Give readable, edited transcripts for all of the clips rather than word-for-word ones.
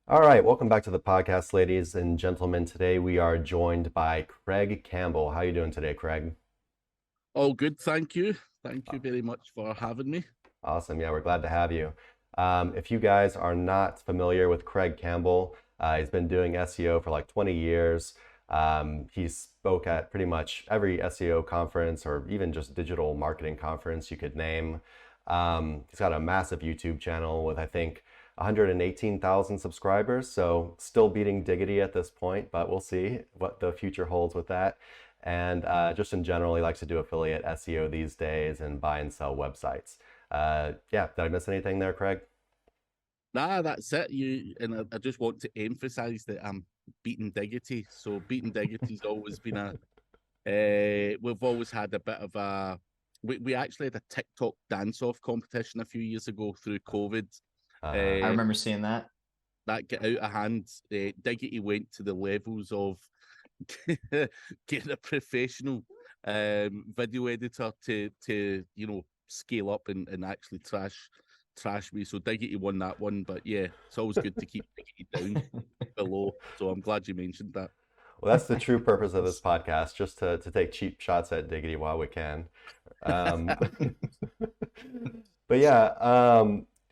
All right, welcome back to the podcast, ladies and gentlemen. Today we are joined by Craig Campbell. How are you doing today, Craig? All good, thank you. Thank you very much for having me. Awesome. Yeah, we're glad to have you. If you guys are not familiar with Craig Campbell, he's been doing SEO for like 20 years. He spoke at pretty much every SEO conference or even just digital marketing conference you could name. He's got a massive YouTube channel with, I think, 118,000 subscribers. So still beating Diggity at this point, but we'll see what the future holds with that. And just in general, he likes to do affiliate SEO these days and buy and sell websites. Yeah, did I miss anything there, Craig? Nah, that's it. I just want to emphasize that I'm beating Diggity. So beating Diggity's always been we've always had a bit of we actually had a TikTok dance-off competition a few years ago through COVID. Uh-huh. I Uh, remember seeing that. that get out of hand. Diggity went to the levels of getting a professional video editor to scale up and actually trash me. So Diggity won that one, but yeah, it's always good to keep Diggity down below. So I'm glad you mentioned that. Well, that's the true purpose of this podcast, just to take cheap shots at Diggity while we can. Um, but yeah,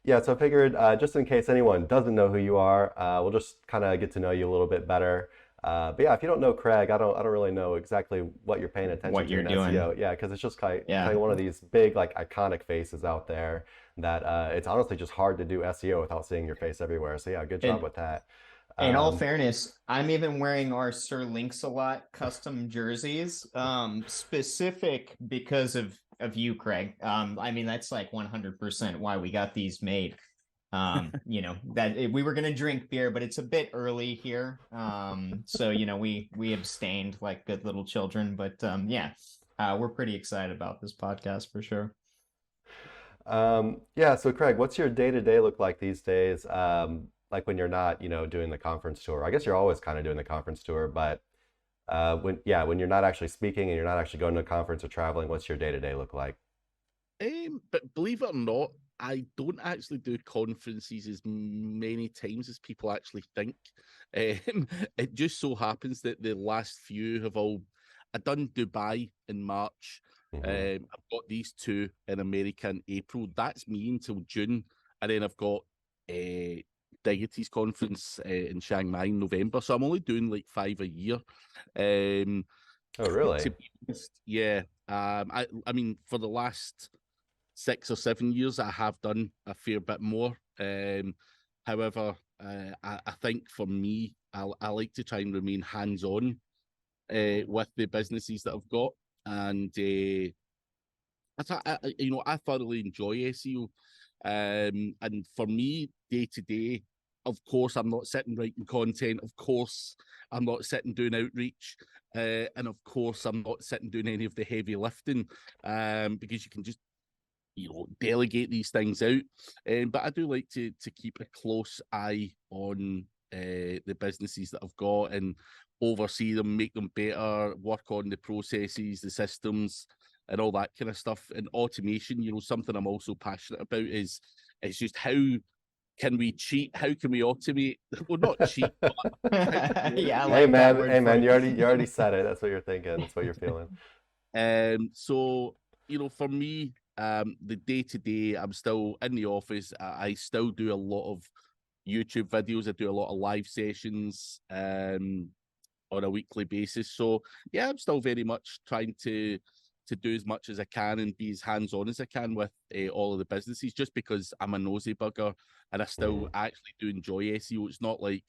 yeah. So I figured, just in case anyone doesn't know who you are, we'll just kind of get to know you a little bit better. But yeah, if you don't know Craig, I don't really know exactly what you're paying attention What to you're in doing. SEO. Yeah, because it's just kind Yeah. of one of these big like iconic faces out there that it's honestly just hard to do SEO without seeing your face everywhere. So yeah, good job And with that. in all Um, fairness, I'm even wearing our SirLinksalot custom jerseys, specific because of you, Craig. I mean, that's like 100% why we got these made. We were gonna drink beer, but it's a bit early here. So we abstained like good little children. But yeah, we're pretty excited about this podcast for sure. yeah, so Craig, what's your day-to-day look like these days? Like when you're not, doing the conference tour. I guess you're always kind of doing the conference tour, but when you're not actually speaking and you're not actually going to a conference or traveling, what's your day-to-day look like? But believe it or not, I don't actually do conferences as many times as people actually think. Um, it just so happens that the last few have all. I done Dubai in March. Hmm. I've got these two in America in April. That's me until June, and then I've got Diggity's conference in Chiang Mai in November. So I'm only doing like 5 a year. Um, Oh, to really? be honest, yeah. I mean, for the last 6 or 7 years, I have done a fair bit more. However, I think for me, I like to try and remain hands on with the businesses that I've got, and I thoroughly enjoy SEO. And for me, day to day, of course, I'm not sitting writing content. Of course, I'm not sitting doing outreach. And of course, I'm not sitting doing any of the heavy lifting because you can just delegate these things out. But I do like to keep a close eye on the businesses that I've got and oversee them, make them better, work on the processes, the systems, and all that kind of stuff. And automation, something I'm also passionate about is just how can we cheat? How can we automate? Well, not cheat, but how can we Yeah, I Hey like that man, word hey for man, it. you already said it. That's what you're thinking. That's what you're feeling. So for me, the day to day, I'm still in the office. I still do a lot of YouTube videos. I do a lot of live sessions on a weekly basis. So yeah, I'm still very much trying to do as much as I can and be as hands on as I can with all of the businesses. Just because I'm a nosy bugger and I still Mhm. actually do enjoy SEO. It's not like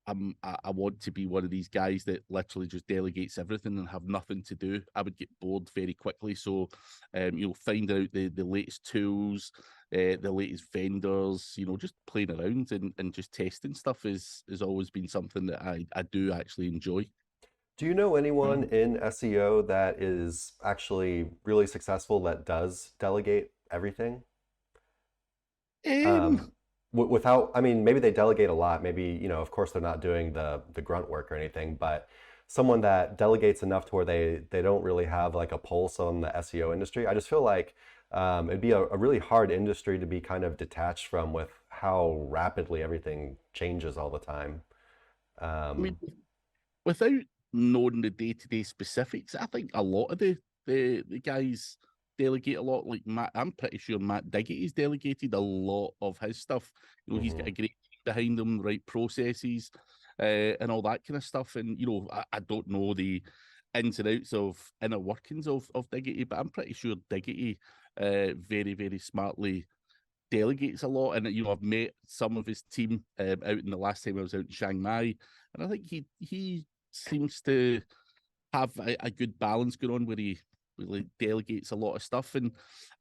I want to be one of these guys that literally just delegates everything and have nothing to do. I would get bored very quickly. So, finding out the latest tools, the latest vendors, just playing around and just testing stuff has always been something that I do actually enjoy. Do you know anyone Hmm. in SEO that is actually really successful that does delegate everything? Um, Um, without, I mean, maybe they delegate a lot. Maybe, of course, they're not doing the grunt work or anything, but someone that delegates enough to where they don't really have like a pulse on the SEO industry. I just feel like it'd be a really hard industry to be kind of detached from with how rapidly everything changes all the time. I mean, Um, without knowing the day-to-day specifics, I think a lot of the guys delegate a lot. Like Matt, I'm pretty sure Matt Diggety's delegated a lot of his stuff. He's got mhm. a great team behind him, the right processes, and all that kind of stuff. And I don't know the ins and outs of inner workings of Diggety, but I'm pretty sure Diggety very, very smartly delegates a lot. And I've met some of his team out in the last time I was out in Chiang Mai, and I think he seems to have a good balance going on where he really delegates a lot of stuff, and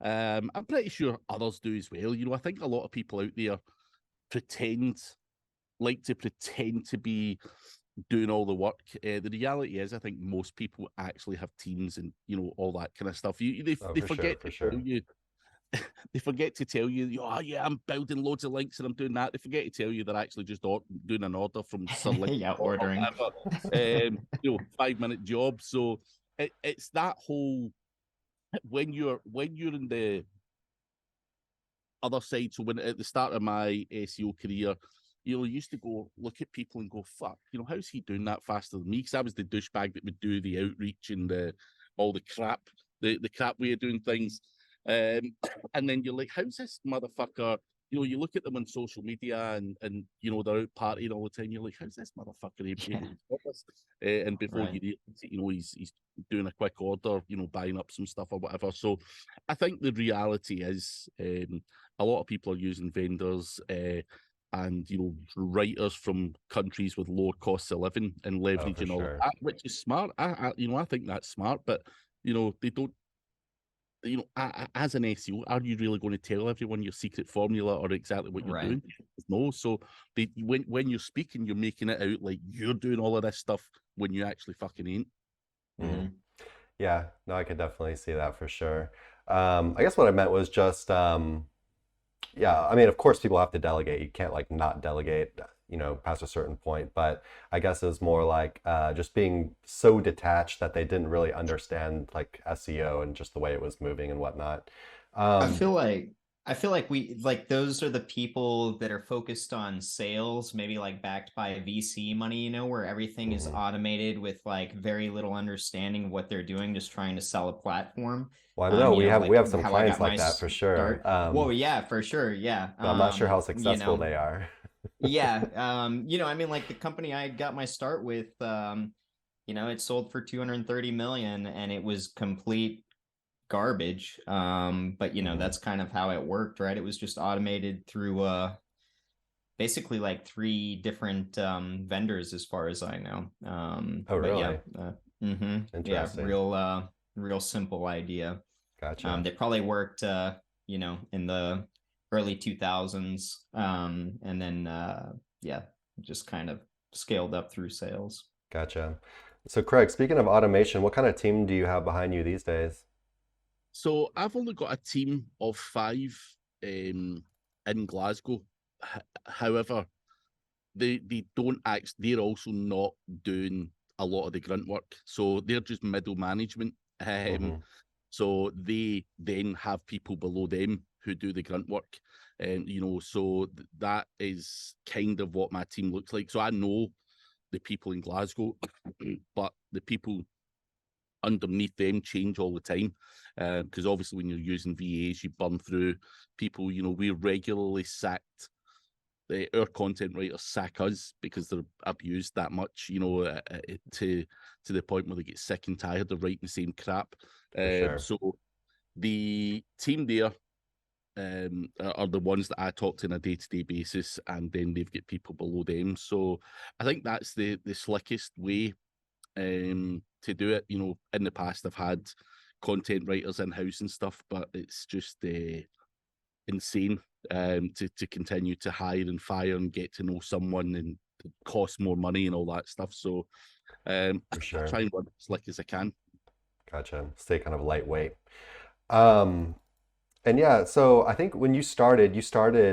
I'm pretty sure others do as well. I think a lot of people out there pretend to pretend to be doing all the work. The reality is, I think most people actually have teams and all that kind of stuff. Oh, They for sure, forget for to tell sure. you they forget to tell you, oh yeah, I'm building loads of links and I'm doing that. They forget to tell you they're actually just doing an order from SirLinksalot Yeah, or ordering. whatever, 5-minute job. So it's that whole when you're in the other side. So when at the start of my SEO career, used to go look at people and go, fuck, how's he doing that faster than me? Because I was the douchebag that would do the outreach and all the crap, the crap way of doing things. And then you're like, how's this motherfucker? You look at them on social media and they're out partying all the time. You're like, how's this motherfucker able Yeah, to stop us? And before right. you realize it, he's doing a quick order, buying up some stuff or whatever. So I think the reality is a lot of people are using vendors and writers from countries with lower costs of living and Oh, for leveraging all of sure. that, which is smart. I think that's smart, but they don't. As an SEO, are you really going to tell everyone your secret formula or exactly what you're Right. doing? No. So when you're speaking, you're making it out like you're doing all of this stuff when you actually fucking ain't. Mm. Hmm. Yeah, no, I could definitely see that for sure. I guess what I meant was just, yeah, I mean, of course, people have to delegate. You can't like not delegate, past a certain point. But I guess it's more like just being so detached that they didn't really understand like SEO and just the way it was moving and whatnot. I Um, feel like I feel like we like those are the people that are focused on sales, maybe like backed by VC money, where everything is mhm. automated with like very little understanding of what they're doing, just trying to sell a platform. Well, I don't know. We Like have some how I clients got like my that for sure. start. Well, yeah, for sure. Yeah. But I'm not sure how successful they are. Yeah. I mean, like the company I got my start with, it sold for 230 million and it was complete garbage. But Hmm. that's kind of how it worked, right? It was just automated through basically like three different vendors as far as I know. Oh, But yeah, really? yeah, Interesting. real simple idea. Gotcha. They probably worked in the early 2000s. And then yeah, just kind of scaled up through sales. Gotcha. So, Craig, speaking of automation, what kind of team do you have behind you these days? So I've only got a team of 5 in Glasgow. However, they don't they're also not doing a lot of the grunt work. So they're just middle management. Hmm. So they then have people below them who do the grunt work. And so that is kind of what my team looks like. So I know the people in Glasgow, but the people underneath them change all the time. Because obviously when you're using VAs, you burn through people. We regularly sacked our content writers sack us because they're abused that much, to the point where they get sick and tired of writing the same crap. For sure. So the team there are the ones that I talk to on a day-to-day basis, and then they've got people below them. So I think that's the slickest way to do it. In the past, I've had content writers in house and stuff, but it's just insane to continue to hire and fire and get to know someone and it costs more money and all that stuff. So For I sure. try and run as slick as I can. Gotcha. Stay kind of lightweight. Um, and yeah, so I think when you started,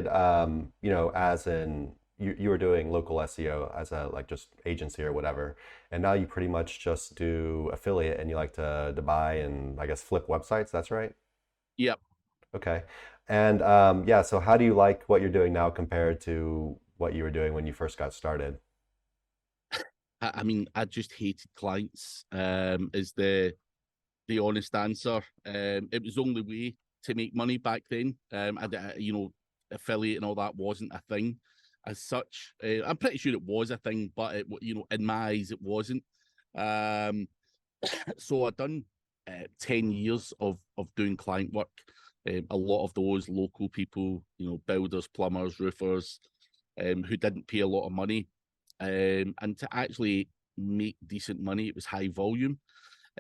as in you were doing local SEO as a like just agency or whatever, and now you pretty much just do affiliate and you like to buy and I guess flip websites. That's right. Yep. Okay. And yeah, so how do you like what you're doing now compared to what you were doing when you first got started? I mean, I just hated clients. Is the honest answer. It was the only way to make money back then. You know, affiliate and all that wasn't a thing as such. I'm pretty sure it was a thing, but you know, in my eyes, it wasn't. Um, so I done 10 years of doing client work. A lot of those local people, you know, builders, plumbers, roofers, who didn't pay a lot of money, and to actually make decent money, it was high volume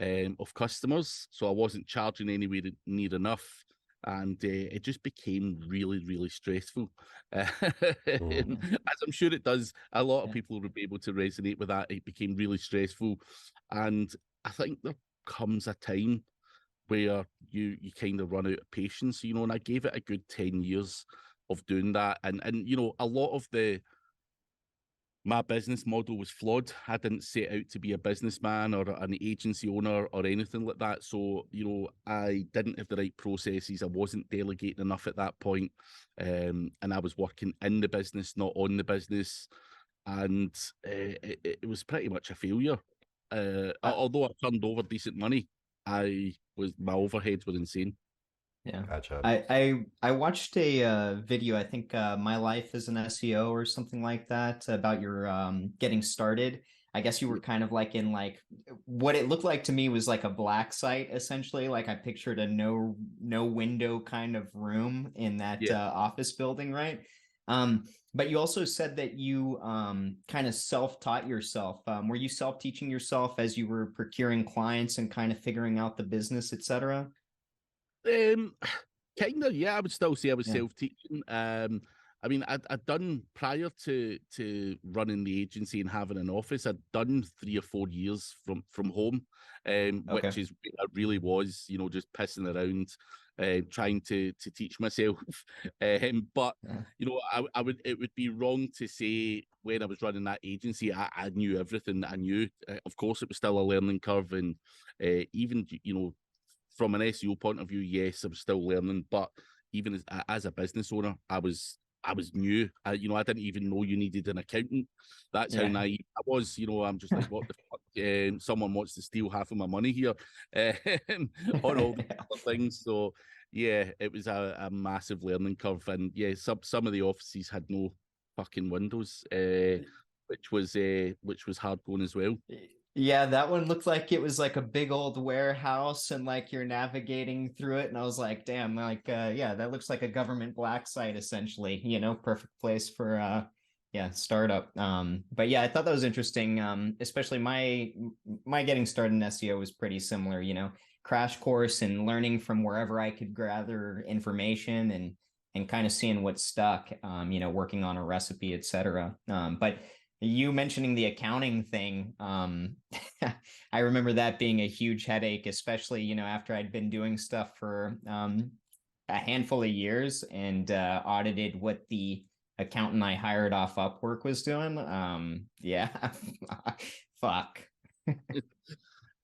of customers, so I wasn't charging anywhere near enough, and it just became really, really stressful. As Mm, I'm sure it does, a lot of Yeah. people would be able to resonate with that. It became really stressful, and I think there comes a time where you kind of run out of patience, you know. And I gave it a good 10 years of doing that, and you know, a lot of the my business model was flawed. I didn't set out to be a businessman or an agency owner or anything like that. So, you know, I didn't have the right processes. I wasn't delegating enough at that point. And I was working in the business, not on the business. And it was pretty much a failure. Uh, Although I turned over decent money, my overheads were insane. Yeah. gotcha. I watched a video, I think My Life as an SEO or something like that, about your getting started. I guess you were kind of like in like what it looked like to me was like a black site essentially. Like I pictured a no window kind of room in that Yeah. office building, right? But you also said that you kind of self-taught yourself. Were you self-teaching yourself as you were procuring clients and kind of figuring out the business, etc.? Um, Kind of, yeah. I would still say I was Yeah. self-teaching. I mean, I'd done prior to running the agency and having an office. I'd done 3 or 4 years from home, which Okay. is I really was, you know, just pissing around, trying to teach myself. But Yeah. you know, I would it would be wrong to say when I was running that agency, I knew everything that I knew. Of course, it was still a learning curve, and even you know, from an SEO point of view, yes, I'm still learning. But even as a business owner, I was new. You know, I didn't even know you needed an accountant. That's how Yeah. naive I was. You know, I'm just like, what the fuck? Someone wants to steal half of my money here, on all these Yeah. other things. So yeah, it was a massive learning curve, and yeah, some of the offices had no fucking windows, which was hard going as well. Yeah, that one looked like it was like a big old warehouse and like you're navigating through it. And I was like, damn, like yeah, that looks like a government black site essentially, perfect place for yeah, startup. But yeah, I thought that was interesting. Especially my getting started in SEO was pretty similar, crash course and learning from wherever I could gather information and kind of seeing what stuck, working on a recipe, etc. But you mentioning the accounting thing, I remember that being a huge headache, especially, after I'd been doing stuff for a handful of years and audited what the accountant I hired off Upwork was doing. Yeah, fuck.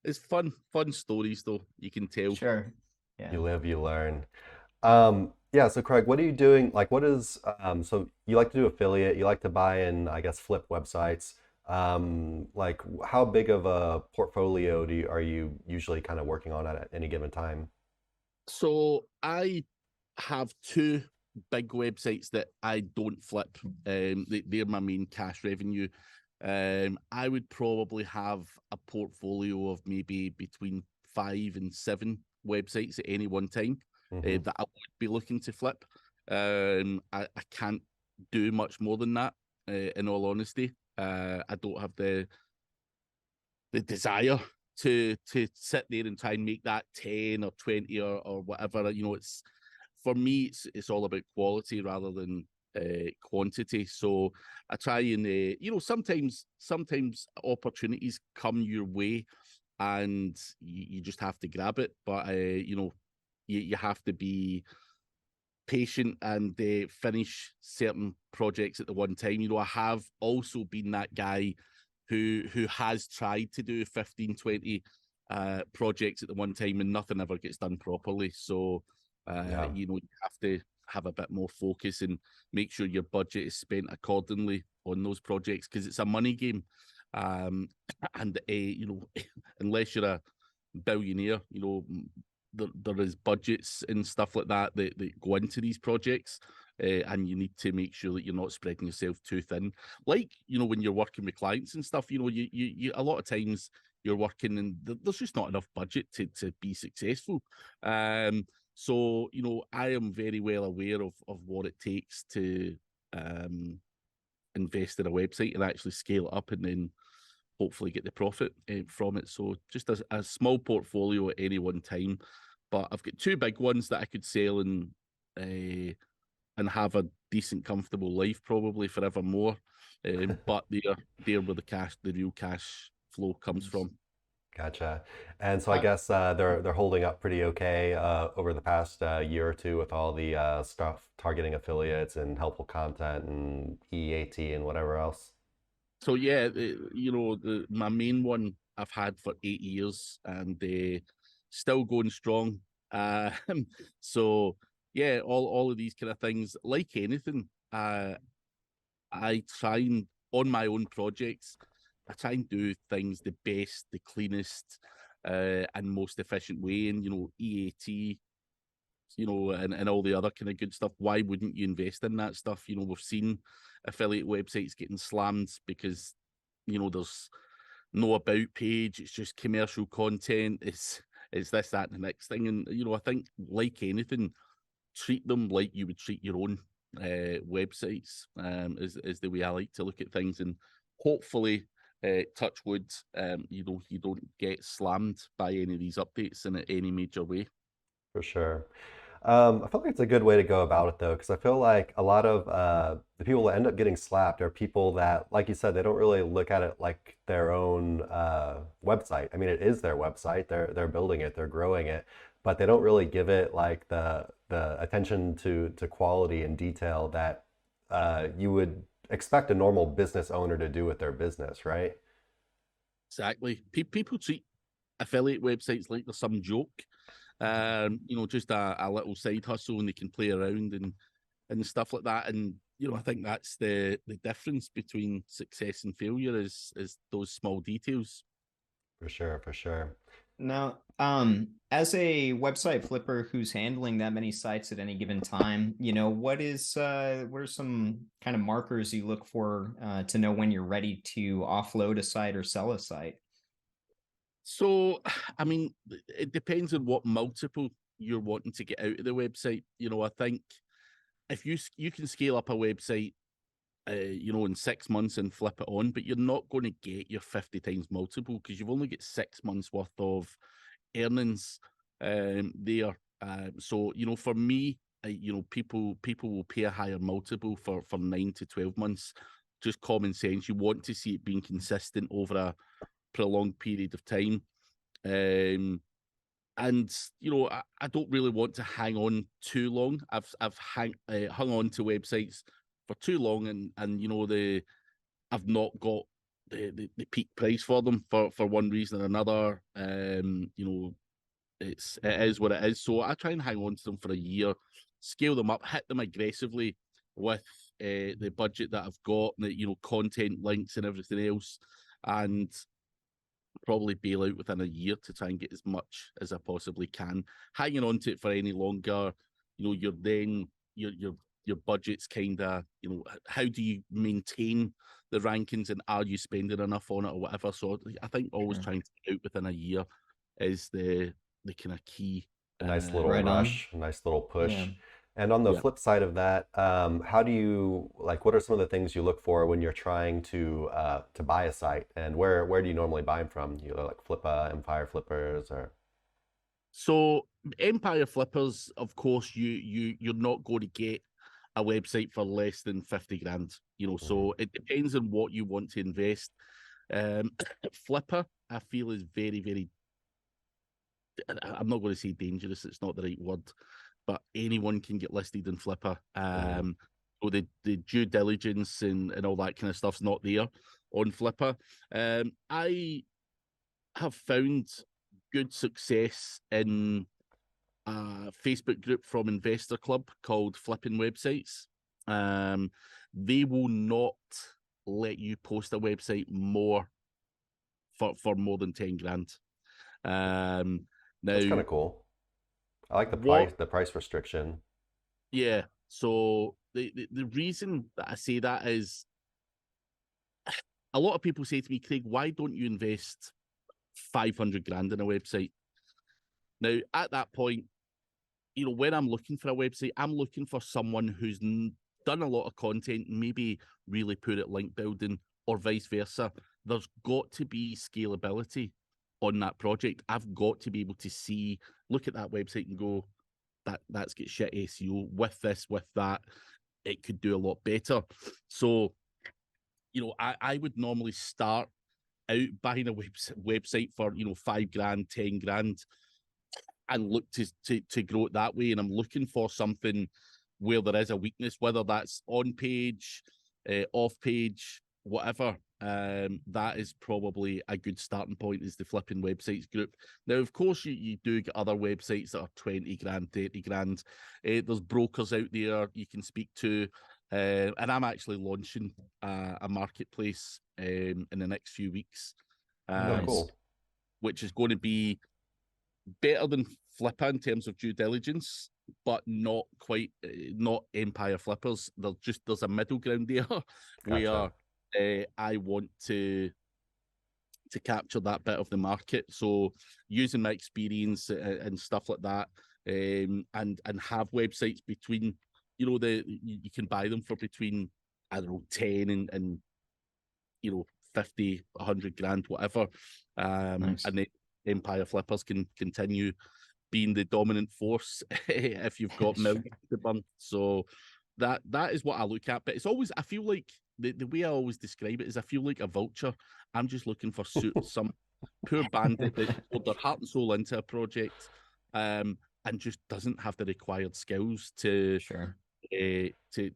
It's fun stories though. You can tell. Sure. Yeah. You live, you learn. Yeah, so Craig, what are you doing? Like, what is, so you like to do affiliate, you like to buy and I guess flip websites. Like, how big of a portfolio are you usually kind of working on at any given time? So I have two big websites that I don't flip. They're my main cash revenue. I would probably have a portfolio of maybe between 5 and 7 websites at any one time, Hmm. that I would be looking to flip. I can't do much more than that, in all honesty. I don't have the desire to sit there and try and make that 10 or 20 or whatever. You know, it's for me, it's all about quality rather than quantity. So I try and sometimes opportunities come your way and you just have to grab it. But you have to be patient and finish certain projects at the one time. You know, I have also been that guy who has tried to do 15, 20 projects at the one time and nothing ever gets done properly. So Yeah. you know, you have to have a bit more focus and make sure your budget is spent accordingly on those projects, because it's a money game. And you know, unless you're a billionaire, you know, there is budgets and stuff like that that go into these projects. And you need to make sure that you're not spreading yourself too thin. Like, you know, when you're working with clients and stuff, you know, you a lot of times you're working and there's just not enough budget to be successful. So, you know, I am very well aware of what it takes to invest in a website and actually scale it up and then hopefully get the profit from it. So just a small portfolio at any one time. But I've got 2 big ones that I could sell and have a decent, comfortable life probably forevermore. But they're where the real cash flow comes from. Gotcha. And so I guess they're holding up pretty okay over the past year or two with all the stuff targeting affiliates and helpful content and EAT and whatever else. So yeah, you know, my main one I've had for 8 years and still going strong. So yeah, all of these kind of things, like anything, I try and on my own projects, I try and do things the best, the cleanest, and most efficient way. And, you know, EAT, you know, and all the other kind of good stuff. Why wouldn't you invest in that stuff? You know, we've seen affiliate websites getting slammed because, you know, there's no about page. It's just commercial content. It's this, that, and the next thing. And, you know, I think like anything, treat them like you would treat your own websites, is the way I like to look at things. And hopefully, touch wood, you know, you don't get slammed by any of these updates in any major way. For sure. I feel like it's a good way to go about it though, because I feel like a lot of the people that end up getting slapped are people that, like you said, they don't really look at it like their own website. I mean, it is their website. They're building it, they're growing it, but they don't really give it like the attention to quality and detail that you would expect a normal business owner to do with their business, right? Exactly. People treat affiliate websites like they're some joke. You know, just a little side hustle, and they can play around and stuff like that. And you know, I think that's the difference between success and failure is those small details. For sure, for sure. Now, as a website flipper who's handling that many sites at any given time, you know, what are some kind of markers you look for to know when you're ready to offload a site or sell a site? So, I mean, it depends on what multiple you're wanting to get out of the website. You know, I think if you can scale up a website, you know, in 6 months and flip it on, but you're not going to get your 50 times multiple because you've only got 6 months worth of earnings there. So, you know, for me, you know, people will pay a higher multiple for 9 to 12 months. Just common sense. You want to see it being consistent over a prolonged period of time. And you know, I don't really want to hang on too long. I've hung on to websites for too long, and you know, I've not got the peak price for them for one reason or another. You know, it is what it is. So I try and hang on to them for a year, scale them up, hit them aggressively with the budget that I've got, and the, you know, content links and everything else, and probably bail out within a year to try and get as much as I possibly can. Hanging on to it for any longer, you know, your budget's kind of, you know, how do you maintain the rankings and are you spending enough on it or whatever. So I think always trying to get out within a year is the kind of key. Nice little Right on. rush, nice little push. Yeah. And on the Yeah. flip side of that, how do you like? What are some of the things you look for when you're trying to buy a site? And where do you normally buy them from? You know, like Flippa, Empire Flippers, or So Empire Flippers, of course, you're not going to get a website for less than 50 grand. You know, so it depends on what you want to invest. Flipper, I feel, is very, very. I'm not going to say dangerous. It's not the right word, but anyone can get listed in Flipper. So the due diligence and all that kind of stuff's not there on Flipper. I have found good success in a Facebook group from Investor Club called Flipping Websites. They will not let you post a website for more than 10 grand. Now, That's kind of cool. I like the price restriction. Yeah. So the reason that I say that is a lot of people say to me, Craig, why don't you invest 500 grand in a website? Now, at that point, when I'm looking for a website, I'm looking for someone who's done a lot of content, maybe really put at link building or vice versa. There's got to be scalability on that project. I've got to be able to look at that website and go, that's got shit SEO with this, with that. It could do a lot better. So, I would normally start out buying a website for, 5 grand, 10 grand, and look to grow it that way. And I'm looking for something where there is a weakness, whether that's on page, off page, whatever. That is probably a good starting point, is the Flipping Websites group. Now, of course, you do get other websites that are 20 grand, 30 grand. There's brokers out there you can speak to. And I'm actually launching a marketplace in the next few weeks. Cool. Which is going to be better than Flippa in terms of due diligence, but not Empire Flippers. There's a middle ground there where I want to capture that bit of the market. So using my experience and stuff like that, and have websites between, you can buy them for between, I don't know, 10 and 50, 100 grand, whatever. Nice. And then Empire Flippers can continue being the dominant force if you've got millions to burn. So that is what I look at. But it's always, I feel like the way I always describe it is I feel like a vulture. I'm just looking for some poor bandit that poured their heart and soul into a project, and just doesn't have the required skills to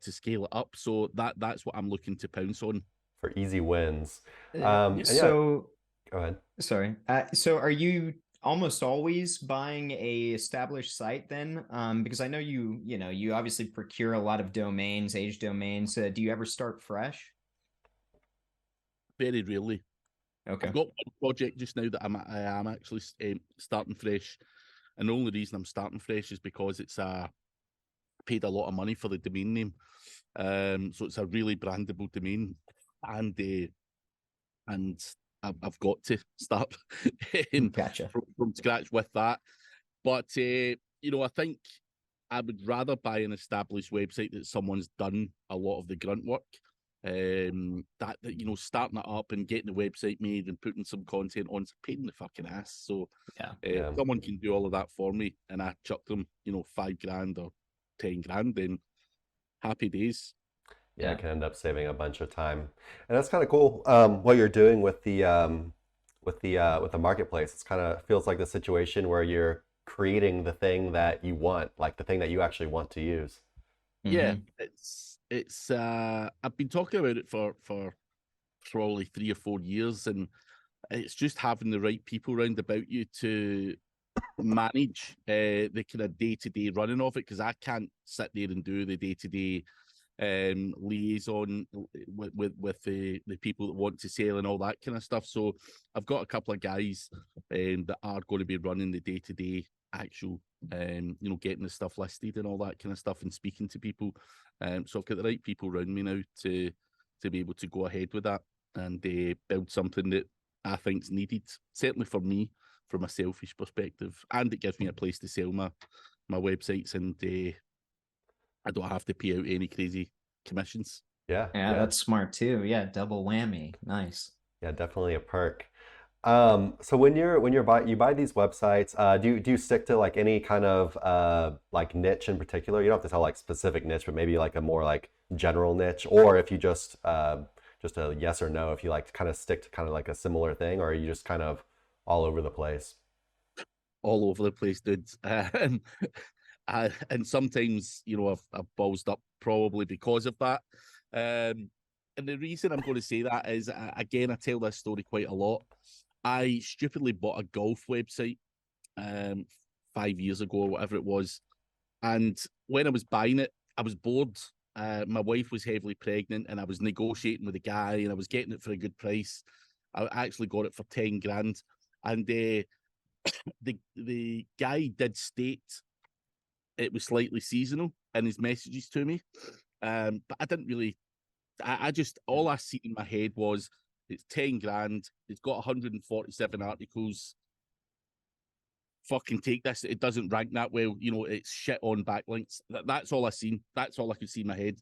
scale it up. So that's what I'm looking to pounce on For easy wins. So go ahead. Sorry. So are you almost always buying a established site then? Because I know you obviously procure a lot of domains, age domains. Do you ever start fresh? very rarely. Okay. I've got one project just now that I am actually starting fresh, and the only reason I'm starting fresh is because it's paid a lot of money for the domain name, so it's a really brandable domain, and I've got to start Gotcha. from scratch with that. But I think I would rather buy an established website that someone's done a lot of the grunt work. That starting it up and getting the website made and putting some content on, it's a pain in the fucking ass. So if someone can do all of that for me and I chuck them 5 grand or 10 grand, then happy days. Yeah, it can end up saving a bunch of time, and that's kind of cool. What you're doing with the marketplace, it's kind of feels like the situation where you're creating the thing that you want, like the thing that you actually want to use. Yeah, it's I've been talking about it for probably 3 or 4 years, and it's just having the right people around about you to manage the kind of day-to-day running of it, because I can't sit there and do the day-to-day liaison with the people that want to sell and all that kind of stuff. So I've got a couple of guys that are going to be running the day-to-day actual getting the stuff listed and all that kind of stuff and speaking to people. So I've got the right people around me now to be able to go ahead with that and build something that I think's needed, certainly for me, from a selfish perspective, and it gives me a place to sell my websites, and I don't have to pay out any crazy commissions. Yeah, that's smart too. Yeah, double whammy. Nice. Yeah, definitely a perk. So when you buy these websites, do you stick to like any kind of like niche in particular? You don't have to tell like specific niche, but maybe like a more like general niche, or if you just a yes or no, if you like to kind of stick to kind of like a similar thing, or are you just kind of all over the place? All over the place, dude. And sometimes, I've ballsed up probably because of that. And the reason I'm going to say that is, again, I tell this story quite a lot. I stupidly bought a golf website 5 5 years ago or whatever it was. And when I was buying it, I was bored. My wife was heavily pregnant, and I was negotiating with a guy, and I was getting it for a good price. I actually got it for 10 grand, and the guy did state it was slightly seasonal in his messages to me, but I didn't really. I just all I seen in my head was it's 10 grand. It's got 147 articles. Fucking take this. It doesn't rank that well. It's shit on backlinks. That's all I seen. That's all I could see in my head.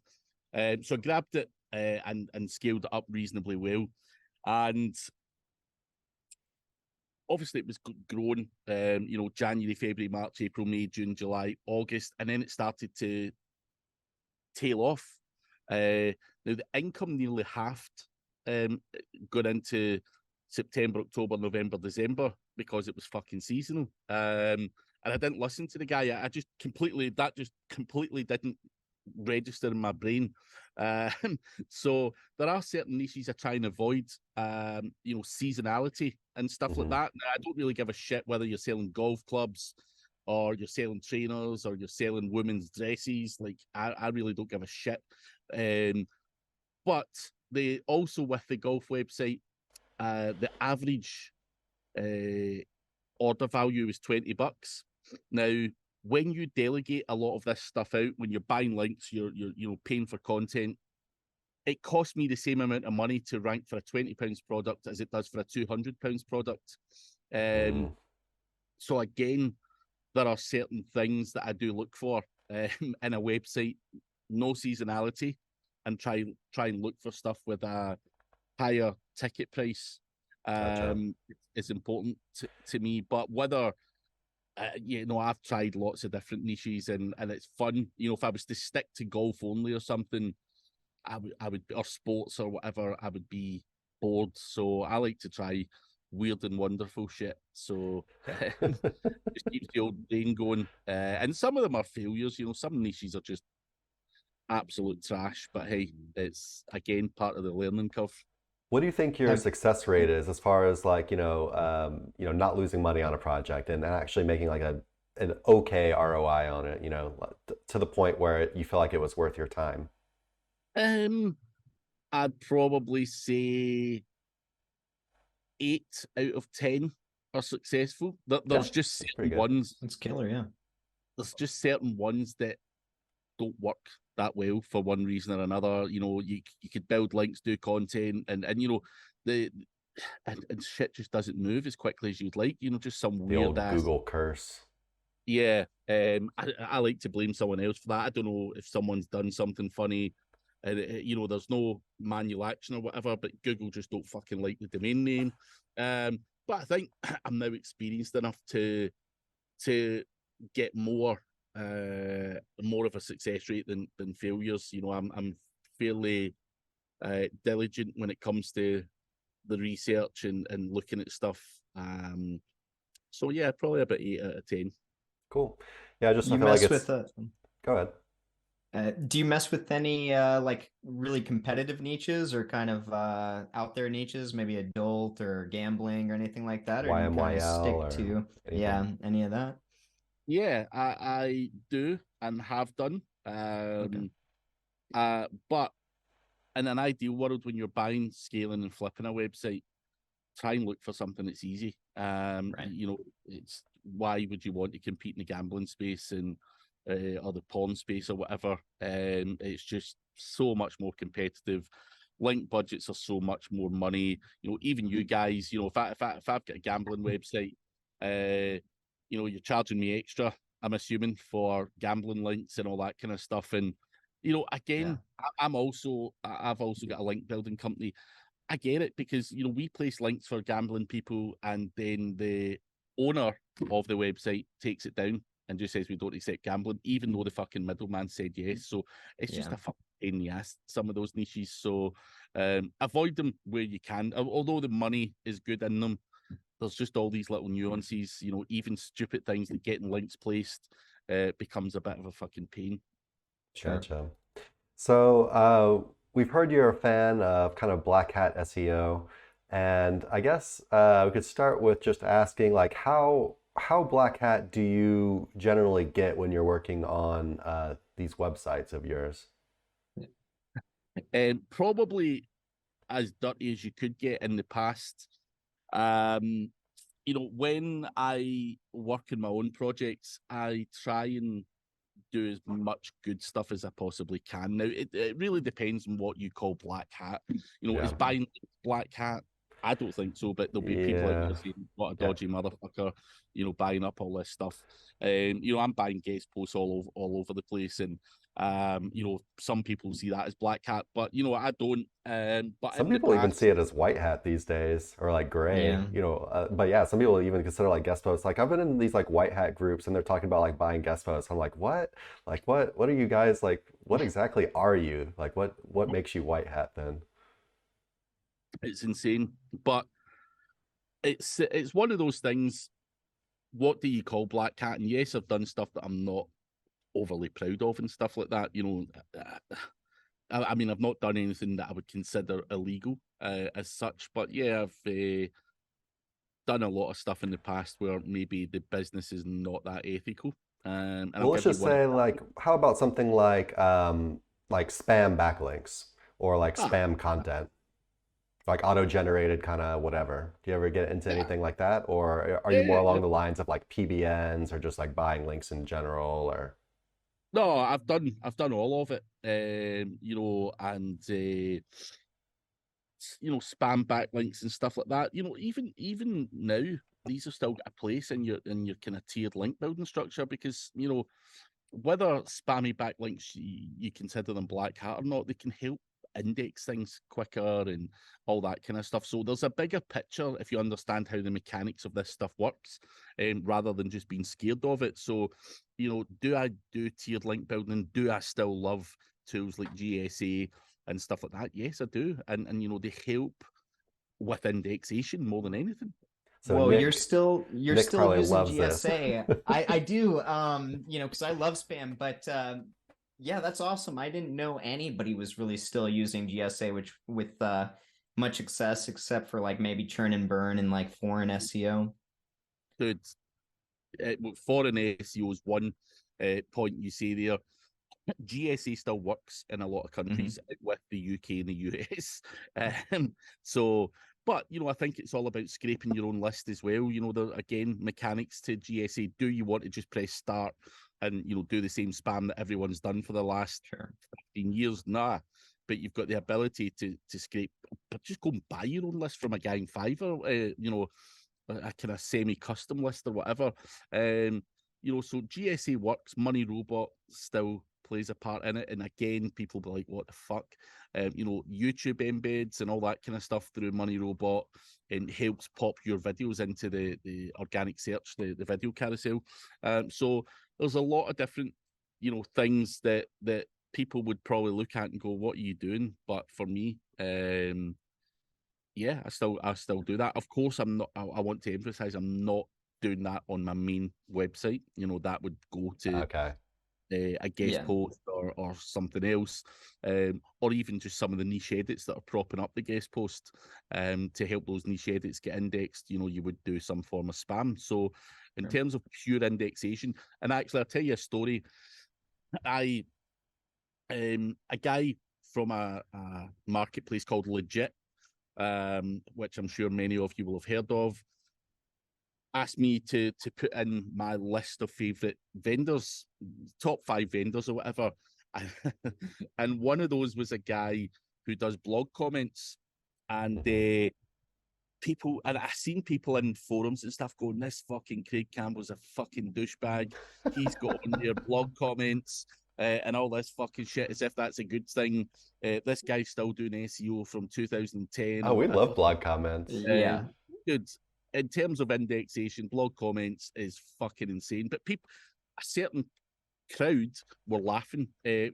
So I grabbed it and scaled it up reasonably well. And obviously it was growing, January, February, March, April, May, June, July, August, and then it started to tail off. Now the income nearly halved going into September, October, November, December because it was fucking seasonal. And I didn't listen to the guy. That just completely didn't register in my brain. So there are certain niches I try and avoid, seasonality and stuff like that. I don't really give a shit whether you're selling golf clubs or you're selling trainers or you're selling women's dresses. Like I really don't give a shit. But they also, with the golf website, the average order value is $20. Now, when you delegate a lot of this stuff out, when you're buying links, you're paying for content, it costs me the same amount of money to rank for a £20 product as it does for a £200 product. So again, there are certain things that I do look for in a website. No seasonality, and try and look for stuff with a higher ticket price. Is important to me. But whether I've tried lots of different niches, and it's fun. If I was to stick to golf only or something, I would or sports or whatever, I would be bored. So I like to try weird and wonderful shit. So just keeps the old brain going. And some of them are failures. Some niches are just absolute trash. But hey, it's again part of the learning curve. What do you think your success rate is as far as like, not losing money on a project and actually making like an okay ROI on it, to the point where you feel like it was worth your time? I'd probably say 8 out of 10 are successful. There's just certain ones. That's killer, yeah. There's just certain ones that don't work that well for one reason or another. You could build links, do content, and shit just doesn't move as quickly as you'd like. Just some the weird old ass Google curse. Yeah, I like to blame someone else for that. I don't know if someone's done something funny, and there's no manual action or whatever, but Google just don't fucking like the domain name. But I think I'm now experienced enough to get more of a success rate than failures. I'm fairly diligent when it comes to the research and looking at stuff. So yeah, probably about 8 out of 10. Cool. Yeah, I feel like it's. Go ahead. Do you mess with any like really competitive niches or kind of out there niches, maybe adult or gambling or anything like that, or do you kind of stick to any of that? Yeah, I do and have done. But in an ideal world, when you're buying, scaling, and flipping a website, try and look for something that's easy. Right. It's why would you want to compete in the gambling space and or the porn space or whatever? It's just so much more competitive. Link budgets are so much more money. Even you guys, if I've got a gambling website, you're charging me extra, I'm assuming, for gambling links and all that kind of stuff. And again, I've also got a link building company. I get it because we place links for gambling people, and then the owner of the website takes it down and just says we don't accept gambling, even though the fucking middleman said yes. So it's just a fucking pain in the ass, some of those niches. So avoid them where you can. Although the money is good in them, there's just all these little nuances. even stupid things like getting links placed becomes a bit of a fucking pain. Sure. Gotcha. So we've heard you're a fan of kind of black hat SEO, and I guess we could start with just asking, like, how how black hat do you generally get when you're working on these websites of yours? Probably as dirty as you could get in the past. Um, when I work in my own projects, I try and do as much good stuff as I possibly can. Now, it really depends on what you call black hat. Yeah. Is buying black hat? I don't think so, but there'll be people out Yeah. there saying, what a Yeah. dodgy motherfucker, buying up all this stuff. I'm buying guest posts all over the place, and some people see that as black hat, but I don't. But Some in the people even see past, it as white hat these days, or like gray, Yeah. but yeah, some people even consider like guest posts. Like I've been in these like white hat groups and they're talking about like buying guest posts. I'm like, what? Like what are you guys like? What exactly are you? Like what makes you white hat then? it's insane. But it's one of those things. What do you call black hat? And yes, I've done stuff that I'm not overly proud of and stuff like that. I mean, I've not done anything that I would consider illegal as such, but yeah, I've done a lot of stuff in the past where maybe the business is not that ethical. And I'll Well, let's give you just one say example. like, how about something like spam backlinks or like Ah, spam content, like auto-generated kind of whatever. Do you ever get into yeah, anything like that, or are you more yeah. along the lines of like PBNs or just like buying links in general, or? No, I've done all of it. And spam backlinks and stuff like that. Even now, these have still got a place in your kind of tiered link building structure because whether spammy backlinks you consider them black hat or not, they can help index things quicker and all that kind of stuff. So there's a bigger picture if you understand how the mechanics of this stuff works, rather than just being scared of it. So, do I do tiered link building? Do I still love tools like GSA and stuff like that? Yes, I do. And they help with indexation more than anything. So Well, you're Nick, still you're Nick still probably using loves this. GSA. I do, because I love spam, but yeah, that's awesome. I didn't know anybody was really still using GSA, which with much success, except for like maybe churn and burn and like foreign SEO. Dude, foreign SEO is one point you say there. GSA still works in a lot of countries with the UK and the US. So, but I think it's all about scraping your own list as well. There again mechanics to GSA. Do you want to just press start and do the same spam that everyone's done for the last Sure. 15 years? Nah. But you've got the ability to scrape, but just go and buy your own list from a guy in Fiverr. A kind of semi-custom list or whatever. So GSA works. Money Robot still plays a part in it, and again, people be like, "What the fuck?" YouTube embeds and all that kind of stuff through Money Robot, and helps pop your videos into the organic search, the video carousel. So there's a lot of different things that people would probably look at and go, "What are you doing?" But for me, yeah, I still do that. Of course, I'm not. I want to emphasize, I'm not doing that on my main website. That would go to Okay. a guest Yeah. post or something else, or even just some of the niche edits that are propping up the guest post. To help those niche edits get indexed, you would do some form of spam. So, in Sure. terms of pure indexation, and actually, I'll tell you a story. I a guy from a marketplace called Legit, which I'm sure many of you will have heard of, asked me to put in my list of favorite vendors, top 5 vendors or whatever. And one of those was a guy who does blog comments, and Mhm. people, and I seen people in forums and stuff going, "This fucking Craig Campbell's a fucking douchebag. He's got on their blog comments and all this fucking shit as if that's a good thing. This guy's still doing SEO from 2010 Oh, or we whatever." love blog comments. Yeah. Good. In terms of indexation, blog comments is fucking insane. But people, a certain crowd were laughing,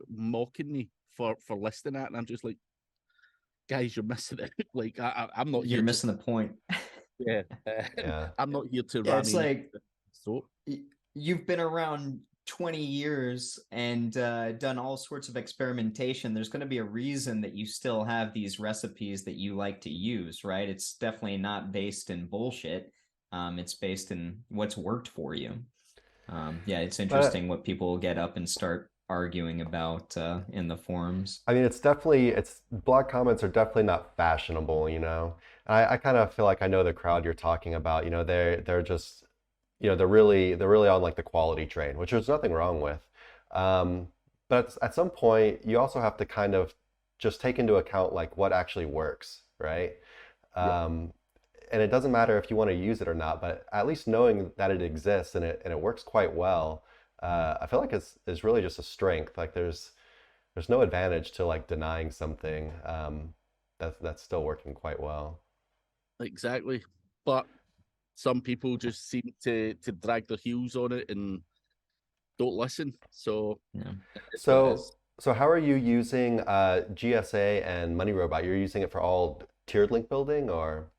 mocking me for listing that, and I'm just like, guys, you're missing it. Like, I'm not You're here to, missing the point. yeah, Yeah. I'm not here to Yeah, ram it's in. like So you've been around 20 years and done all sorts of experimentation. There's going to be a reason that you still have these recipes that you like to use, right? It's definitely not based in bullshit. It's based in what's worked for you. Yeah, it's But interesting what people get up and start arguing about in the forums. I mean, it's blog comments are definitely not fashionable, you know. I kind of feel like I know the crowd you're talking about. You know, they're just, you know, they're really on like the quality train, which there's nothing wrong with. Um, but at some point, you also have to kind of just take into account like what actually works, right? Yep. Um, and it doesn't matter if you want to use it or not, but at least knowing that it exists and it works quite well, I feel like is really just a strength. Like there's no advantage to like denying something that's still working quite well. Exactly. But some people just seem to drag their heels on it and don't listen. So Yeah. it's what it So is. so how are you using GSA and Money Robot? You're using it for all tiered link building or?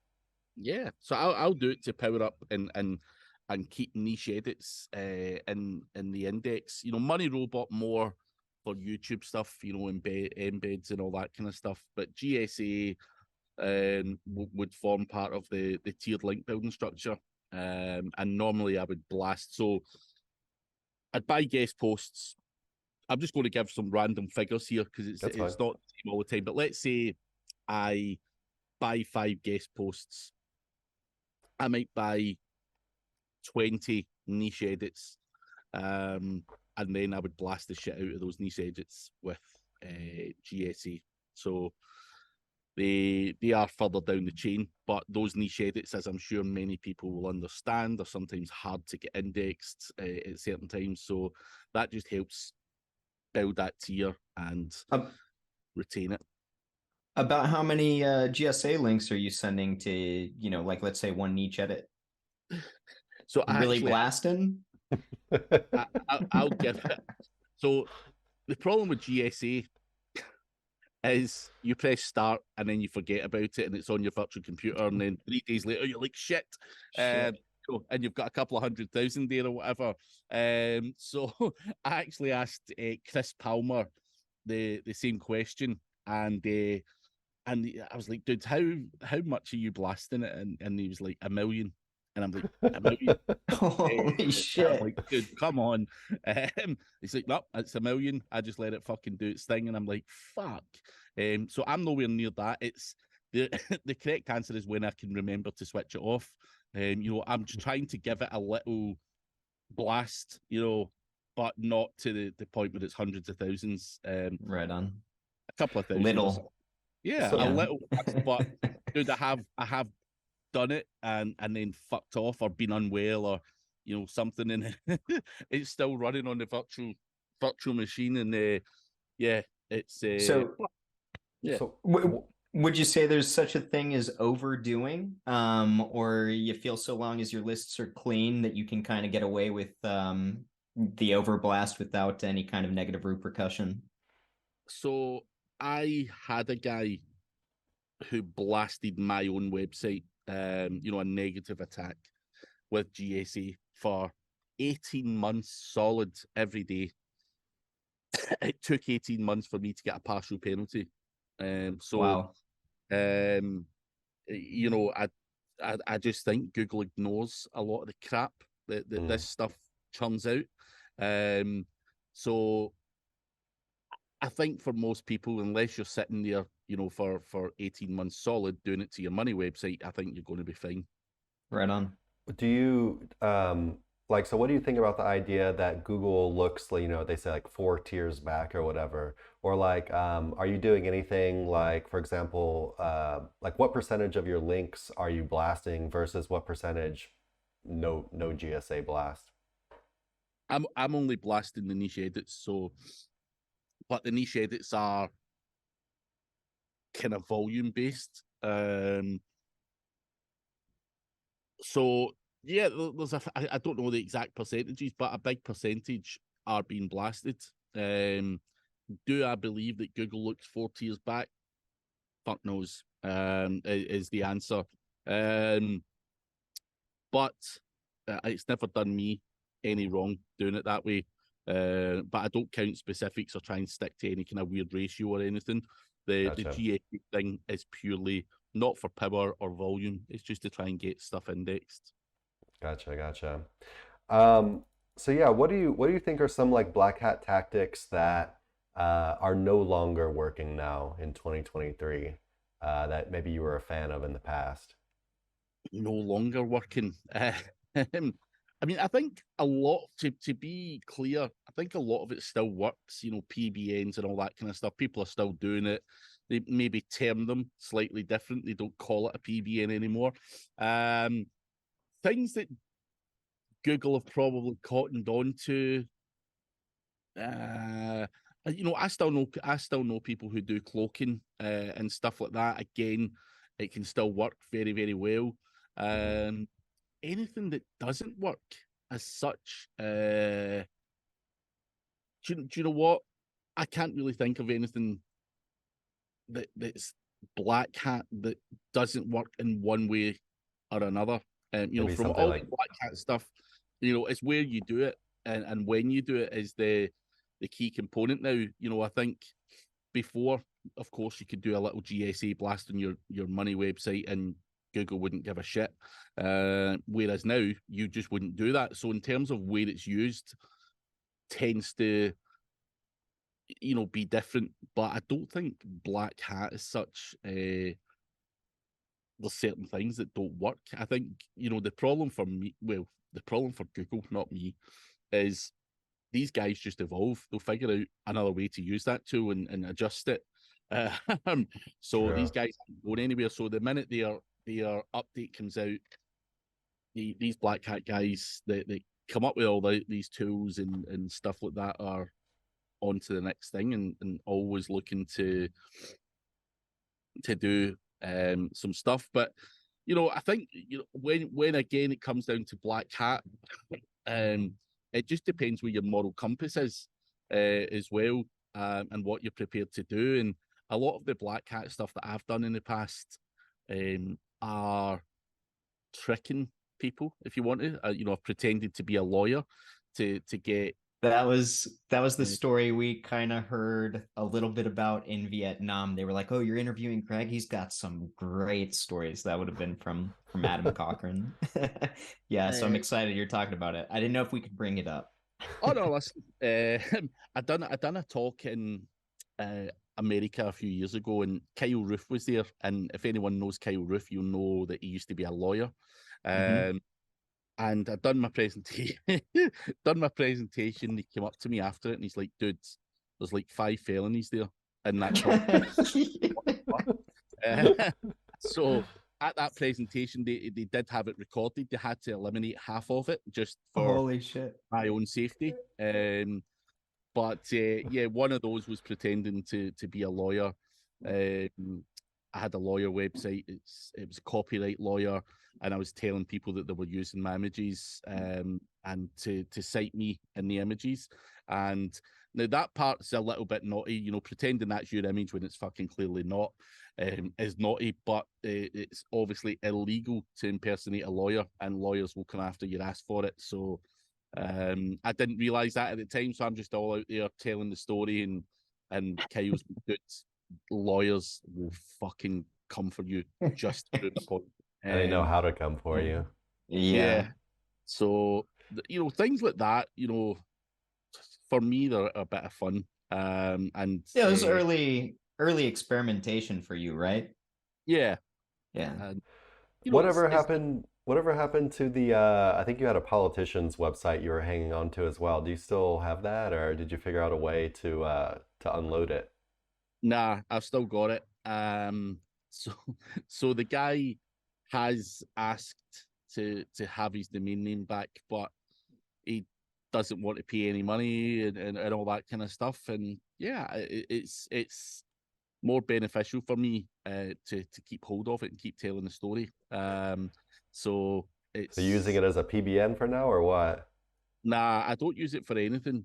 Yeah. So I'll do it to power up and keep niche edits in the index. You know, Money Robot more for YouTube stuff, you know, embeds and all that kind of stuff. But GSA would form part of the tiered link building structure. And normally I would blast. So I'd buy guest posts. I'm just going to give some random figures here because That's fine. it's not the same all the time. But let's say I buy 5 guest posts. I might buy 20 niche edits, and then I would blast the shit out of those niche edits with GSA. So they are further down the chain, but those niche edits, as I'm sure many people will understand, are sometimes hard to get indexed at certain times. So that just helps build that tier and Ab- retain it. About how many GSA links are you sending to, you know, like let's say one niche edit? So You really actually, blasting? I'll give it. So the problem with GSA is you press start and then you forget about it and it's on your virtual computer and then 3 days later you're like shit. Shit. And you've got a couple of 100,000 there or whatever. So I actually asked Chris Palmer the same question, and I was like, dude, how much are you blasting it? And he was like, 1 million. And I'm like, 1 million. Holy I'm shit. like, dude, come on. He's like, no, it's 1 million. I just let it fucking do its thing. And I'm like, fuck. So I'm nowhere near that. It's the the correct answer is when I can remember to switch it off. You know, I'm just trying to give it a little blast, you know, but not to the point where it's hundreds of thousands. Right on. A couple of thousand or something. Little. Yeah, a So Yeah. little blast, but dude, I have done it and then fucked off or been unwell or you know something and it's still running on the virtual machine and yeah it's So yeah. so would you say there's such a thing as overdoing? Or you feel so long as your lists are clean that you can kind of get away with the overblast without any kind of negative repercussion? So I had a guy who blasted my own website, you know, a negative attack with GSA for 18 months solid every day. It took 18 months for me to get a partial penalty. So Wow. you know, I just think Google ignores a lot of the crap that mm, this stuff churns out. So I think for most people, unless you're sitting there, you know, for 18 months solid doing it to your money website, I think you're going to be fine. Right on. do you like so what do you think about the idea that Google looks like, you know, they say like 4 tiers back or whatever? Or like are you doing anything like, for example, like what percentage of your links are you blasting versus what percentage no GSA blast? I'm only blasting the niche edits, so but the niche edits are kind of volume based. So yeah, there's I don't know the exact percentages, but a big percentage are being blasted. Um, do I believe that Google looks 4 tiers back? Fuck knows. Is the answer. Um, but it's never done me any wrong doing it that way. But I don't count specifics or try and stick to any kind of weird ratio or anything. The Gotcha. GA thing is purely not for power or volume. It's just to try and get stuff indexed. Gotcha. Um, so yeah, what do you think are some like black hat tactics that are no longer working now in 2023 that maybe you were a fan of in the past? No longer working. I mean, I think a lot, to be clear, I think a lot of it still works, PBNs and all that kind of stuff. People are still doing it. They maybe term them slightly different. They don't call it a PBN anymore. Um, Things that Google have probably cottoned on to. I still know people who do cloaking and stuff like that. Again, it can still work very, very well. Mhm. Anything that doesn't work as such, do you know what? I can't really think of anything that's black hat that doesn't work in one way or another. Maybe From something all the like black hat stuff, it's where you do it and when you do it is the key component now. I think before, of course, you could do a little GSA blast on your money website and Google wouldn't give a shit. Whereas now you just wouldn't do that. So in terms of where it's used, tends to be different. But I don't think black hat is such. There's certain things that don't work. I think the problem for me, well, the problem for Google, not me, is these guys just evolve. They'll figure out another way to use that tool and adjust it. So these true. guys aren't going anywhere. So the minute their update comes out, these black hat guys that come up with all these tools and stuff like that are on to the next thing and always looking to do some stuff. But I think when again it comes down to black hat, um, it just depends where your moral compass is as well, and what you're prepared to do. And a lot of the black hat stuff that I've done in the past are tricking people, if you want to, pretending to be a lawyer to get. That was the Uh, story we kind of heard a little bit about in Vietnam. They were like, "Oh, you're interviewing Craig. He's got some great stories." That would have been from Adam Cochran. Yeah, so I'm uh, excited you're talking about it. I didn't know if we could bring it up. oh no, listen, I done a talk in uh, America a few years ago, and Kyle Roof was there. And if anyone knows Kyle Roof, you'll know that he used to be a lawyer. Mhm. Um, and I done my presentation. Done my presentation. He came up to me after it, and he's like, "Dude, there's like 5 felonies there in that talk." Uh, so at that presentation, they did have it recorded. They had to eliminate half of it just for Holy shit. my own safety. But yeah, one of those was pretending to be a lawyer. I had a lawyer website. It was a copyright lawyer, and I was telling people that they were using my images and to cite me in the images. And now that part's a little bit naughty, pretending that's your image when it's fucking clearly not, is naughty. But it's obviously illegal to impersonate a lawyer, and lawyers will come after your ass for it. So I didn't realize that at the time, so I'm just all out there telling the story, and Kyle's good. Lawyers will fucking come for you just to prove the point. And they know Um, how to come for you. Yeah. yeah, so things like that. For me, they're a bit of fun. And Yeah, it was early experimentation for you, right? yeah, Yeah. and Whatever it's happened? Whatever happened to the? I think you had a politician's website you were hanging on to as well. Do you still have that, or did you figure out a way to unload it? nah, I've still got it. So so the guy has asked to have his domain name back, but he doesn't want to pay any money and all that kind of stuff. And yeah, it's more beneficial for me to keep hold of it and keep telling the story. So So using it's it as a PBN for now, or what? Nah, I don't use it for anything.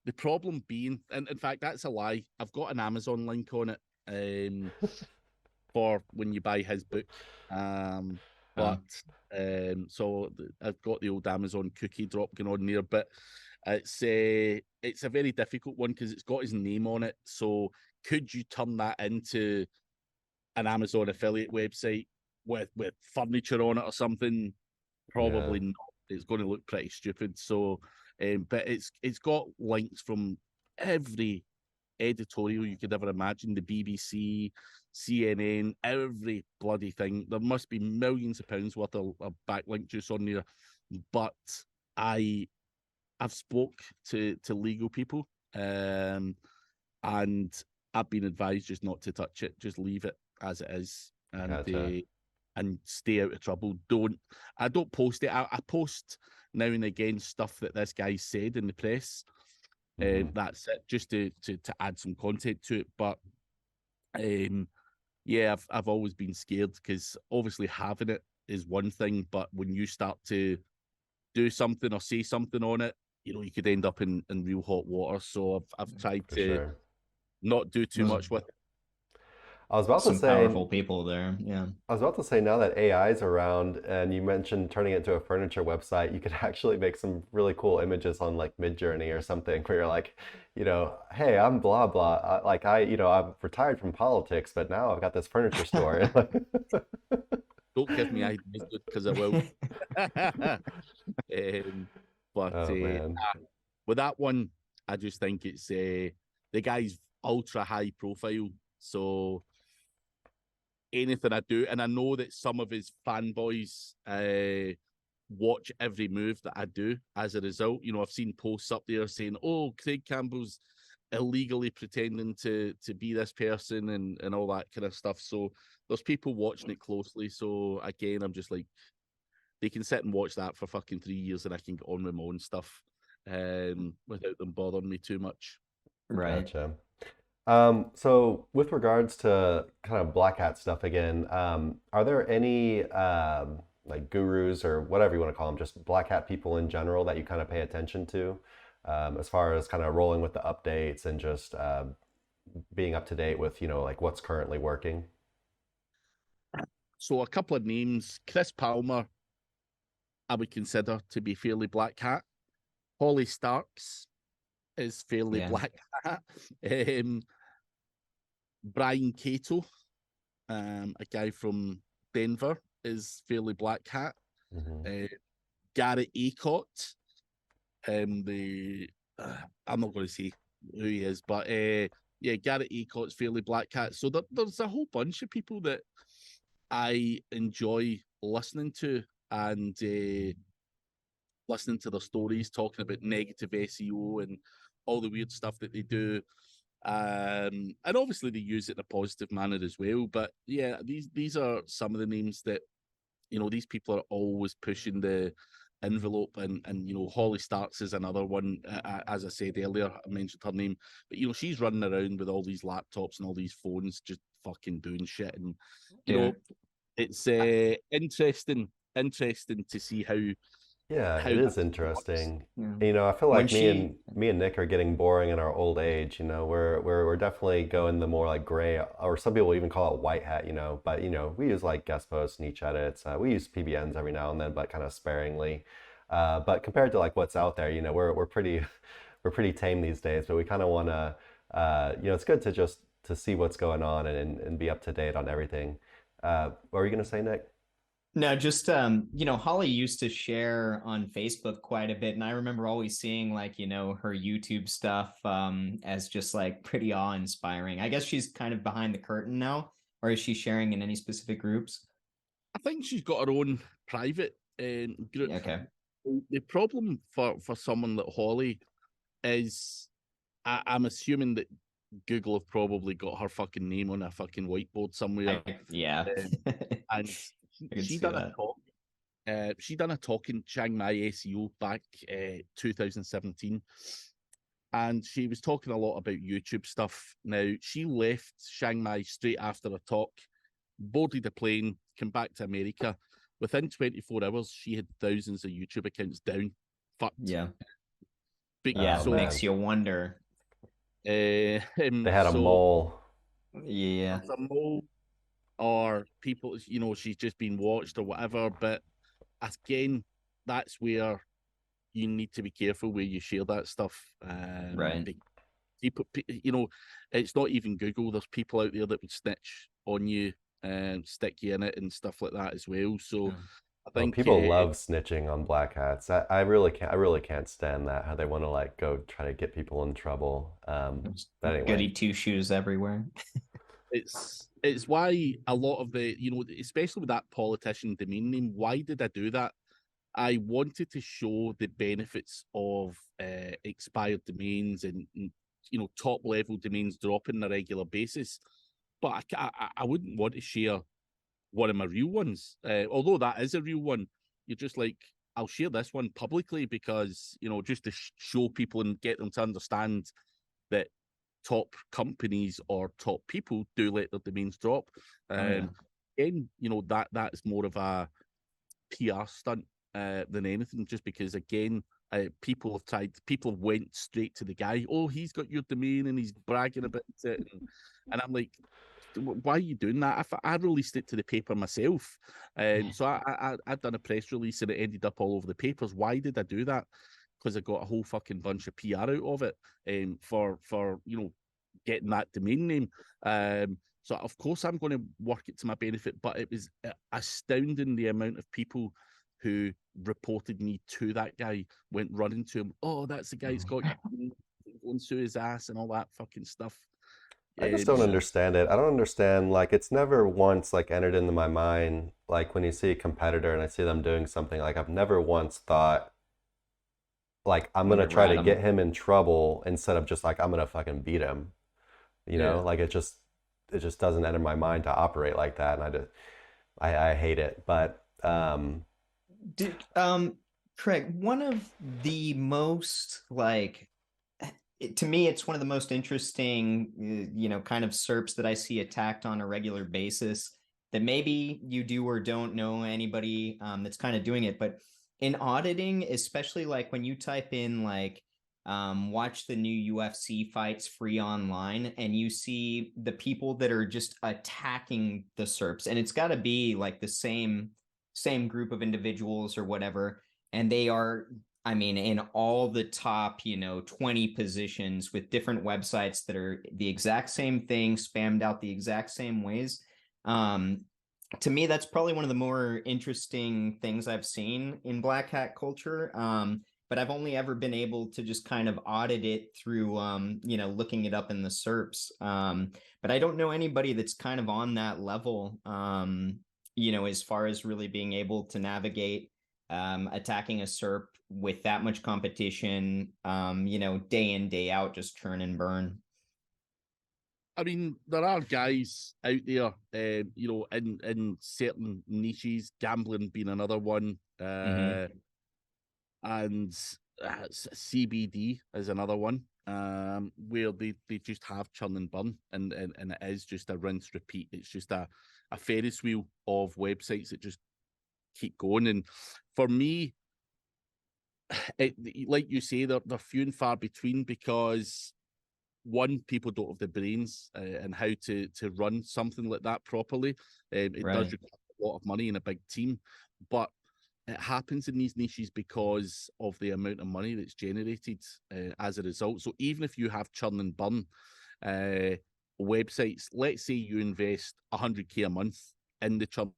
The problem being, and in fact, that's a lie. I've got an Amazon link on it for when you buy his book. Um, Oh. but I've got the old Amazon cookie drop going on there, but it's a very difficult one because it's got his name on it. So could you turn that into an Amazon affiliate website with furniture on it or something? probably not. It's going to look pretty stupid. So, but it's got links from every editorial you could ever imagine, the BBC, CNN, every bloody thing. There must be millions of pounds worth of backlink juice on there. But I've spoke to legal people, and I've been advised just not to touch it, just leave it as it is, and Gotcha. and stay out of trouble. I don't post it. I post now and again stuff that this guy said in the press. That's it, just to add some content to it. But yeah, I've always been scared, because obviously having it is one thing, but when you start to do something or say something on it, you could end up in real hot water. So I've tried For to sure. not do too Those much with it. I was about to some say, powerful people there. Yeah. I was about to say, now that AI is around and you mentioned turning it into a furniture website, you could actually make some really cool images on like Midjourney or something where you're like, hey, I'm blah blah. I'm retired from politics, but now I've got this furniture store. Don't give me ideas, because I will. But Oh man. with that one, I just think it's the guy's ultra high profile. So anything I do, and I know that some of his fanboys watch every move that I do as a result. I've seen posts up there saying, "Oh, Craig Campbell's illegally pretending to be this person," and all that kind of stuff. So there's people watching it closely. So again, I'm just like, they can sit and watch that for fucking 3 years, and I can get on with my own stuff without them bothering me too much. Right. Gotcha. So with regards to kind of black hat stuff again, are there any like gurus or whatever you want to call them, just black hat people in general that you kind of pay attention to, as far as kind of rolling with the updates and just being up to date with, like what's currently working? So a couple of names: Chris Palmer, I would consider to be fairly black hat. Holly Starks is fairly Yeah. black hat. Brian Cato, a guy from Denver, is fairly black hat. Hmm. Garrett Acott, the I'm not going to say who he is, but yeah, Garrett Acott's fairly black hat. So there's a whole bunch of people that I enjoy listening to, and listening to their stories, talking about negative SEO and all the weird stuff that they do. And obviously they use it in a positive manner as well. But yeah, these are some of the names that, these people are always pushing the envelope, and Holly Starks is another one. As I said earlier, I mentioned her name, but she's running around with all these laptops and all these phones, just fucking doing shit. And Yeah. it's interesting to see how Yeah, it is that works. interesting. Yeah. I feel When like me she and me and Nick are getting boring in our old age. We're definitely going the more like gray, or some people even call it white hat. But we use like guest posts, niche edits. We use PBNs every now and then, but kind of sparingly. But compared to like what's out there, we're pretty we're pretty tame these days. But we kind of want to, it's good to just to see what's going on and be up to date on everything. What were you gonna say, Nick? No, just Holly used to share on Facebook quite a bit, and I remember always seeing like, her YouTube stuff as just like pretty awe-inspiring. I guess she's kind of behind the curtain now, or is she sharing in any specific groups? I think she's got her own private group. Okay. The problem for someone like Holly is, I'm assuming that Google have probably got her fucking name on a fucking whiteboard somewhere. Yeah. And I can she see done a that. talk. She done a talk in Chiang Mai SEO back 2017, and she was talking a lot about YouTube stuff. Now, she left Chiang Mai straight after a talk, boarded a plane, came back to America. Within 24 hours, she had thousands of YouTube accounts down. Fucked. Yeah. Big, Yeah, Oh it so, makes man, you wonder. they had a so mole. Yeah. there's a mole, or people, she's just been watched or whatever. But again, that's where you need to be careful where you share that stuff. Right. People, it's not even Google. There's people out there that would snitch on you and stick you in it and stuff like that as well. So I Oh, think people love snitching on black hats. I really can't stand that, how they want to like go try to get people in trouble. There's But anyway, goody two shoes everywhere. it's why a lot of the, especially with that politician domain name, why did I do that? I wanted to show the benefits of expired domains and top level domains dropping on a regular basis, but I wouldn't want to share one of my real ones. Although that is a real one, you're just like, I'll share this one publicly because just to show people and get them to understand that top companies or top people do let their domains drop. Oh, yeah. Again, that's more of a PR stunt than anything, just because again, people have went straight to the guy. Oh, he's got your domain and he's bragging about it, and I'm like, why are you doing that? I released it to the paper myself, so I'd done a press release and it ended up all over the papers. Why did I do that? Because I got a whole fucking bunch of PR out of it, for getting that domain name. So of course I'm going to work it to my benefit, but it was astounding the amount of people who reported me to that guy, went running to him. Oh, that's the guy that's got you, going through his ass and all that fucking stuff. I just don't So understand it. I don't understand, like, it's never once like entered into my mind, like when you see a competitor and I see them doing something, like I've never once thought like I'm I'm gonna gonna try rat to get him. him in trouble instead of just like I'm gonna fucking beat him. You know, yeah, like it just doesn't enter my mind to operate like that, and I hate it. But Did Craig, one of the most like to me, it's one of the most interesting, kind of SERPs that I see attacked on a regular basis. That maybe you do or don't know anybody that's kind of doing it, but in auditing, especially like when you type in like watch the new UFC fights free online, and you see the people that are just attacking the SERPs, and it's got to be like the same group of individuals or whatever, and they are, I mean, in all the top, 20 positions with different websites that are the exact same thing, spammed out the exact same ways. Um, to me, that's probably one of the more interesting things I've seen in Black Hat culture. But I've only ever been able to just kind of audit it through, looking it up in the SERPs. But I don't know anybody that's kind of on that level, as far as really being able to navigate attacking a SERP with that much competition, day in, day out, just churn and burn. I mean, there are guys out there, in certain niches, gambling being another one, Mm-hmm. and CBD is another one, where they just have churn and burn, and it is just a rinse repeat. It's just a Ferris wheel of websites that just keep going. And for me, like you say, they're few and far between because one, people don't have the brains and how to run something like that properly. It does Right. require a lot of money and a big team, but it happens in these niches because of the amount of money that's generated as a result. So even if you have churn and burn websites, let's say you invest 100K a month in the churn.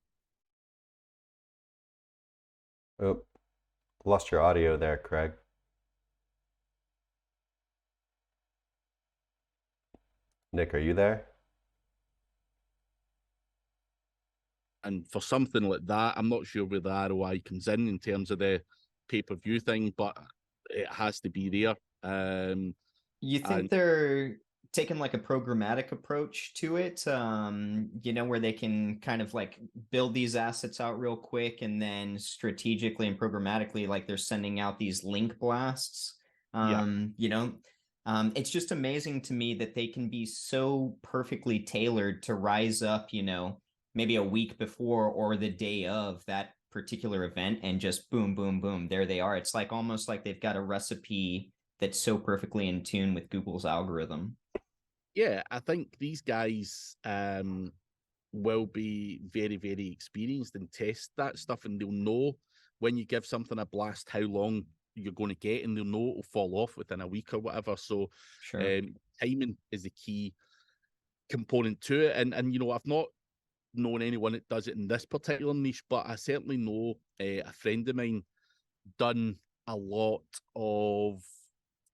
oh, lost your audio there, Craig. Nick, are you there? And for something like that, I'm not sure where the ROI comes in terms of the pay-per-view thing, but it has to be there. You think And they're taking like a programmatic approach to it, where they can kind of like build these assets out real quick and then strategically and programmatically, like they're sending out these link blasts. yeah, It's just amazing to me that they can be so perfectly tailored to rise up, maybe a week before or the day of that particular event, and just boom, boom, boom, there they are. It's like almost like they've got a recipe that's so perfectly in tune with Google's algorithm. yeah, I think these guys will be very, very experienced and test that stuff, and they'll know when you give something a blast how long you're going to get, and they'll know it'll fall off within a week or whatever. So Sure. timing is the key component to it. And I've not known anyone that does it in this particular niche, but I certainly know a friend of mine done a lot of,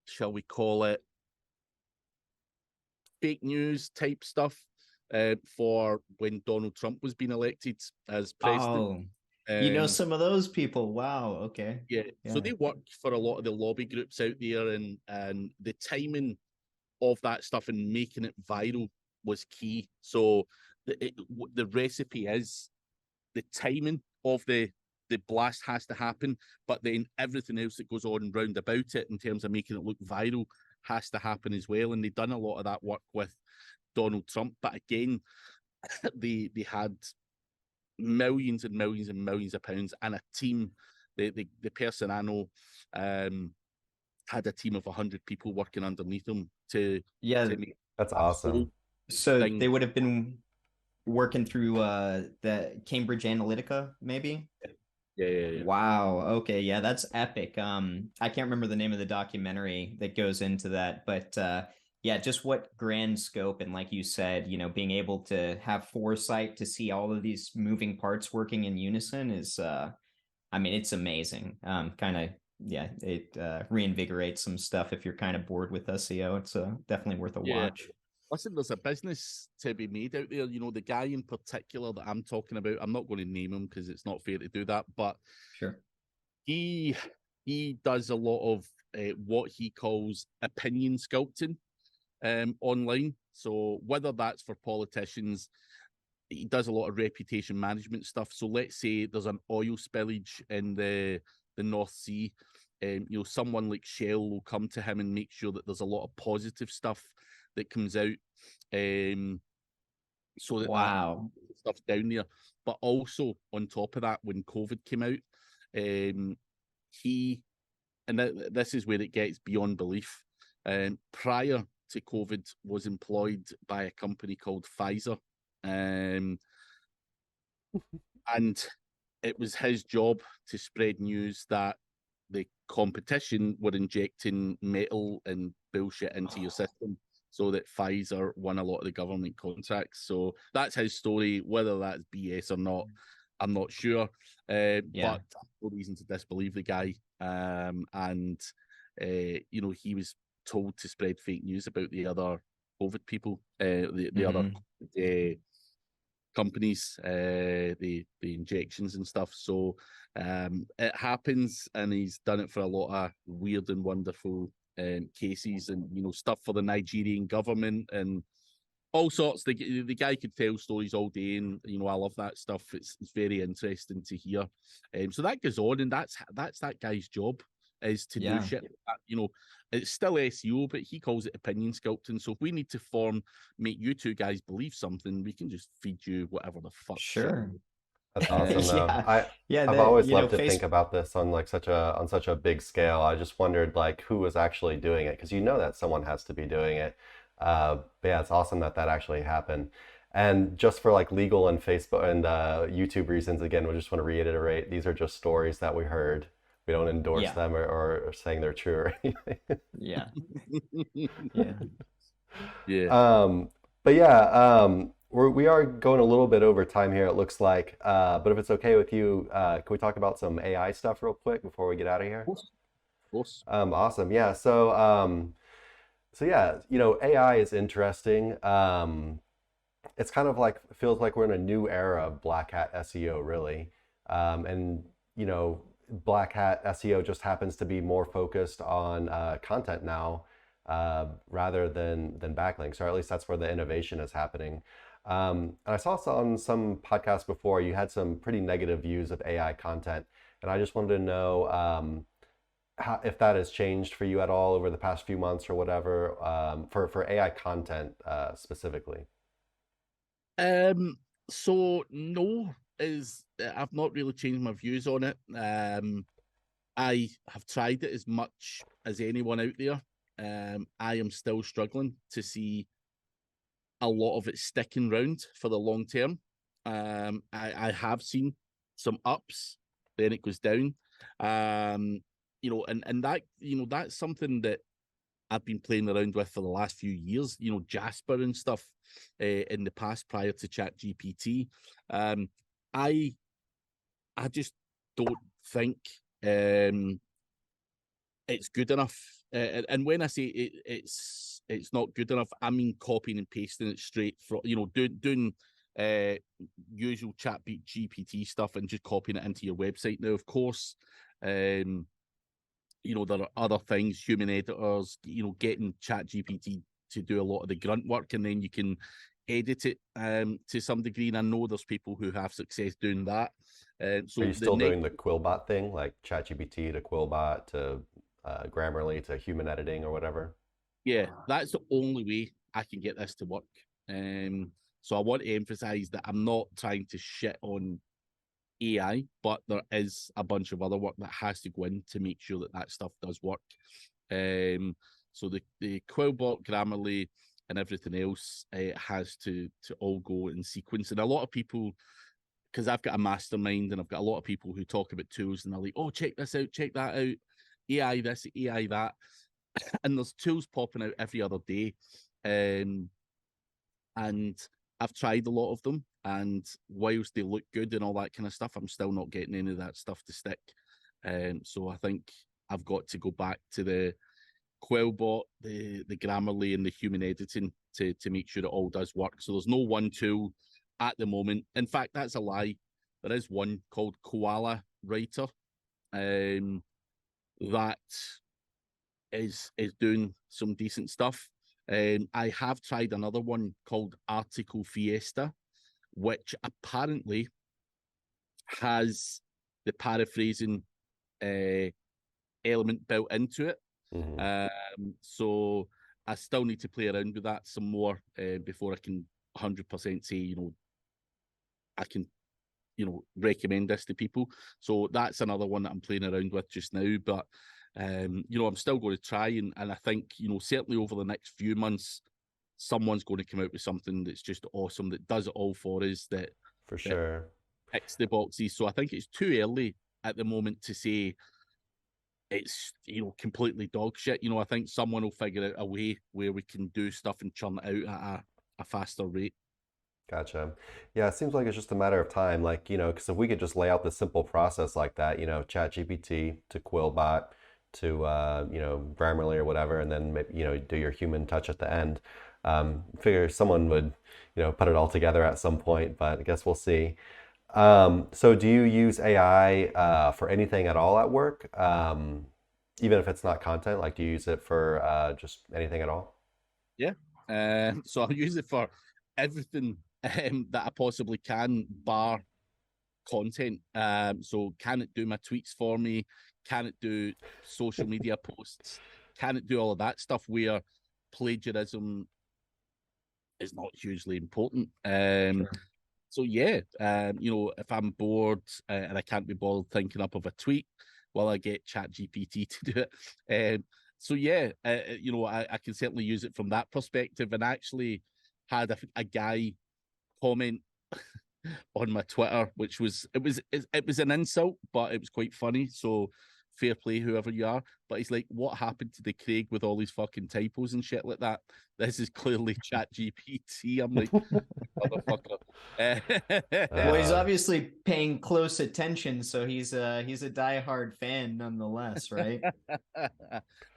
shall we call it, fake news type stuff for when Donald Trump was being elected as president. Oh, you know some of those people. Wow. Okay. Yeah. So Yeah. they work for a lot of the lobby groups out there, and the timing of that stuff and making it viral was key. So the recipe is the timing of the blast has to happen, but then everything else that goes on round about it in terms of making it look viral has to happen as well. And they've done a lot of that work with Donald Trump. But again, they had millions and millions and millions of pounds and a team. The person I know had a team of 100 people working underneath him to make That's that awesome. whole So thing. they would have been working through the Cambridge Analytica, maybe? Yeah. Wow. Okay. Yeah, that's epic. I can't remember the name of the documentary that goes into that, but yeah, just what grand scope, and like you said, you know, being able to have foresight to see all of these moving parts working in unison is I mean, it's amazing. Kind of, yeah, it reinvigorates some stuff if you're kind of bored with SEO. It's definitely worth a Yeah. watch. Listen, there's a business to be made out there. You know, the guy in particular that I'm talking about, I'm not going to name him because it's not fair to do that, but Sure. he does a lot of what he calls opinion sculpting online. So whether that's for politicians, he does a lot of reputation management stuff. So let's say there's an oil spillage in the North Sea. You know, someone like Shell will come to him and make sure that there's a lot of positive stuff that comes out, so that Wow. stuff's down there. But also on top of that, when COVID came out, he this is where it gets beyond belief. Prior to COVID, was employed by a company called Pfizer, and it was his job to spread news that the competition were injecting metal and bullshit into your system so that Pfizer won a lot of the government contracts. So that's his story. Whether that's BS or not, I'm not sure. But no reason to disbelieve the guy. And you know, he was told to spread fake news about the other COVID people, the other companies, the injections and stuff. So it happens, and he's done it for a lot of weird and wonderful cases, and you know, stuff for the Nigerian government and all sorts. The guy could tell stories all day, and you know, I love that stuff. It's very interesting to hear. So that goes on, and that's that guy's job, is to do shit like that. You know, it's still SEO, but he calls it opinion sculpting. So if we need to make you two guys believe something, we can just feed you whatever the fuck. Sure. That's awesome, though. I've The, always you know, loved to think about this on like such a big scale. I just wondered like who was actually doing it, because you know that someone has to be doing it. But yeah, it's awesome that that actually happened. And just for like legal and Facebook and YouTube reasons, again, we just want to reiterate, these are just stories that we heard. We don't endorse them or saying they're true or anything. Yeah. But yeah, we are going a little bit over time here, it looks like. But if it's okay with you, can we talk about some AI stuff real quick before we get out of here? Of course. Awesome. Yeah. So yeah, you know, AI is interesting. It's kind of like, feels like we're in a new era of black hat SEO, really. And you know, black hat SEO just happens to be more focused on content now, rather than backlinks, or at least that's where the innovation is happening. And I saw on some podcasts before, you had some pretty negative views of AI content, and I just wanted to know if that has changed for you at all over the past few months or whatever, for AI content specifically. So no, I've not really changed my views on it. I have tried it as much as anyone out there. I am still struggling to see a lot of it sticking around for the long term. I have seen some ups, then it goes down. You know, and that, you know, that's something that I've been playing around with for the last few years, you know, Jasper and stuff in the past prior to ChatGPT. I just don't think it's good enough. And when I say it's not good enough, I mean copying and pasting it straight from, you know, doing usual chat GPT stuff and just copying it into your website. Now, of course, you know, there are other things, human editors, you know, getting chat GPT to do a lot of the grunt work, and then you can edit it to some degree. And I know there's people who have success doing that. So Are you still doing the Quillbot thing, like ChatGPT to Quillbot to Grammarly to human editing or whatever? Yeah, that's the only way I can get this to work. So I want to emphasize that I'm not trying to shit on AI, but there is a bunch of other work that has to go in to make sure that that stuff does work. So the Quillbot, Grammarly, and everything else has to all go in sequence. And a lot of people, because I've got a mastermind and I've got a lot of people who talk about tools and they're like, oh, check this out, check that out, AI this, AI that. And there's tools popping out every other day. And I've tried a lot of them. And whilst they look good and all that kind of stuff, I'm still not getting any of that stuff to stick. So I think I've got to go back to the Quillbot, the Grammarly, and the human editing to make sure it all does work. So there's no one tool at the moment. In fact, that's a lie. There is one called Koala Writer that is doing some decent stuff. I have tried another one called Article Fiesta, which apparently has the paraphrasing element built into it. So I still need to play around with that some more before I can 100% say, you know, I can, you know, recommend this to people. So that's another one that I'm playing around with just now. But you know, I'm still going to try, and I think, you know, certainly over the next few months, someone's going to come out with something that's just awesome, that does it all for us, that For sure. ticks the boxes. So I think it's too early at the moment to say it's, you know, completely dog shit. You know, I think someone will figure out a way where we can do stuff and churn it out at a faster rate. Gotcha. Yeah, it seems like it's just a matter of time. Like, you know, because if we could just lay out the simple process like that, you know, ChatGPT to Quillbot to, you know, Grammarly or whatever, and then, you know, do your human touch at the end. Figure someone would, you know, put it all together at some point, but I guess we'll see. So do you use AI for anything at all at work? Even if it's not content, like do you use it for just anything at all? Yeah. So I'll use it for everything that I possibly can, bar content. So can it do my tweets for me? Can it do social media posts? Can it do all of that stuff where plagiarism is not hugely important? Sure. So yeah, you know, if I'm bored and I can't be bothered thinking up of a tweet, well, I get ChatGPT to do it. So yeah, you know, I can certainly use it from that perspective. And actually had a guy comment on my Twitter, which was it was an insult, but it was quite funny. So fair play, whoever you are. But he's like, "What happened to the Craig with all these fucking typos and shit like that? This is clearly Chat GPT." I'm like, motherfucker. Well, he's Uh, obviously paying close attention, so he's a diehard fan nonetheless, right?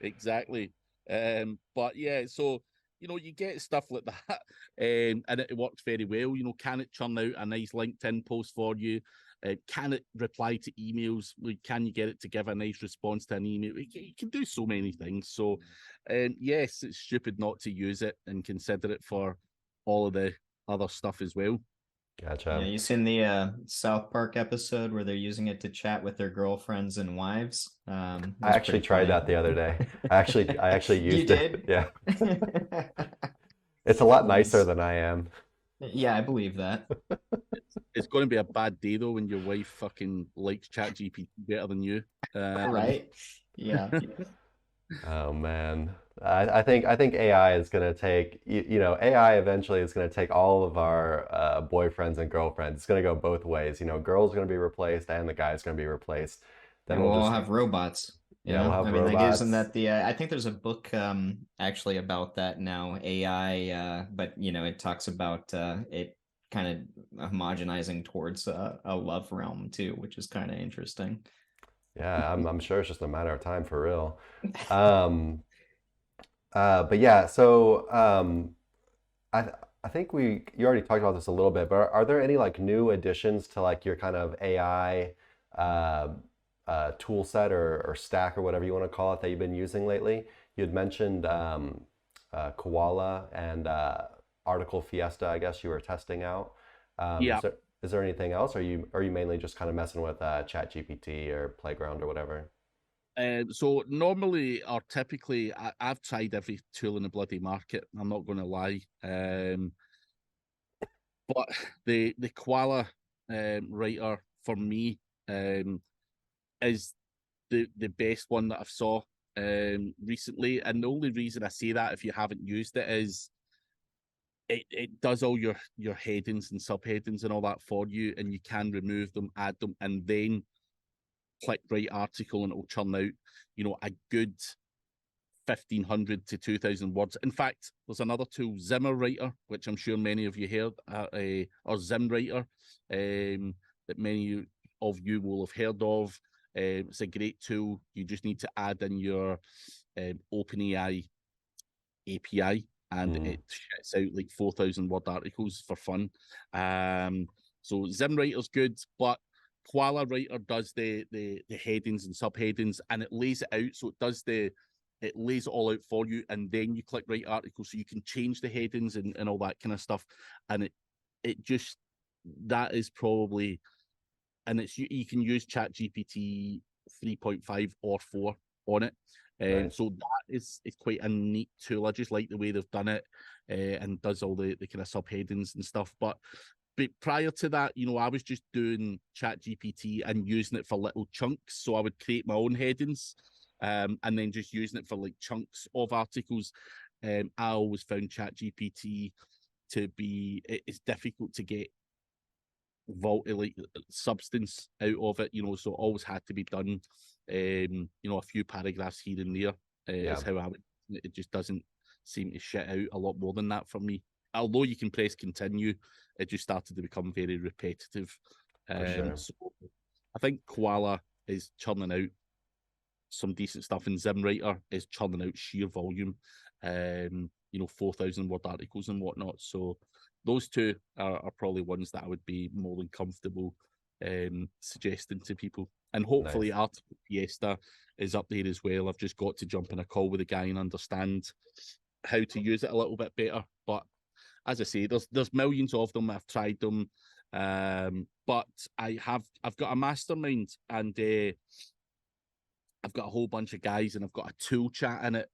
Exactly. But yeah, so you know, you get stuff like that, and it works very well. You know, can it churn out a nice LinkedIn post for you? Can it reply to emails? Like, can you get it to give a nice response to an email? You can do so many things. So, yes, it's stupid not to use it and consider it for all of the other stuff as well. Yeah, Gotcha. you seen the South Park episode where they're using it to chat with their girlfriends and wives? I That's actually pretty tried funny. that the other day. I actually You used it. did? Yeah. It's a lot nicer Nice. than I am. Yeah, I believe that. It's going to be a bad day though when your wife fucking likes ChatGPT better than you. Right? Yeah. Oh man. I think AI is gonna take you know, AI eventually is gonna take all of our boyfriends and girlfriends. It's gonna go both ways. You know, girls are gonna be replaced and the guy's gonna be replaced. Then And we'll we'll all just have robots. Yeah, we'll have I mean, like, isn't robots. that the? I think there's a book actually about that now, AI. But it talks about it kind of homogenizing towards a love realm too, which is kind of interesting. Yeah, I'm sure it's just a matter of time for real. Um, but yeah, so I I think you already talked about this a little bit, but are there any like new additions to like your kind of AI uh, tool set or stack or whatever you want to call it that you've been using lately? You had mentioned Koala and Article Fiesta, I guess you were testing out. Yeah. Is there anything else? Are you mainly just kind of messing with ChatGPT or Playground or whatever? So normally or typically, I've tried every tool in the bloody market. I'm not going to lie. But the koala writer for me um, is the best one that I've saw recently. And the only reason I say that, if you haven't used it, is it does all your headings and subheadings and all that for you, and you can remove them, add them, and then click write article, and it'll churn out a good 1,500 to 2,000 words. In fact, there's another tool, Zimmer Writer, which I'm sure many of you heard, or Zim Writer, that many of you will have heard of. It's a great tool. You just need to add in your OpenAI API, and Mm, it shits out like 4,000 word articles for fun. So Zim Writer's good, but Koala Writer does the headings and subheadings, and it lays it out. So it lays it all out for you, and then you click write article, so you can change the headings and all that kind of stuff. And it just, that is probably, and you can use Chat GPT 3.5 or 4 on it. nice. So that is quite a neat tool. I just like the way they've done it, and does all the kind of subheadings and stuff. But prior to that, I was just doing Chat GPT and using it for little chunks. So I would create my own headings, and then just using it for like chunks of articles. I always found Chat GPT to be, it's difficult to get like substance out of it, so it always had to be done a few paragraphs here and there, Yeah, is how I would. It just doesn't seem to shit out a lot more than that for me. Although you can press continue, it just started to become very repetitive. for sure. So I think Koala is churning out some decent stuff, and ZimWriter is churning out sheer volume, 4,000 word articles and whatnot. So those two are probably ones that I would be more than comfortable suggesting to people. And hopefully Nice. Article Fiesta is up there as well. I've just got to jump in a call with the guy and understand how to use it a little bit better. But as I say, there's millions of them. I've tried them. But I've got a mastermind, and I've got a whole bunch of guys, and I've got a tool chat in it,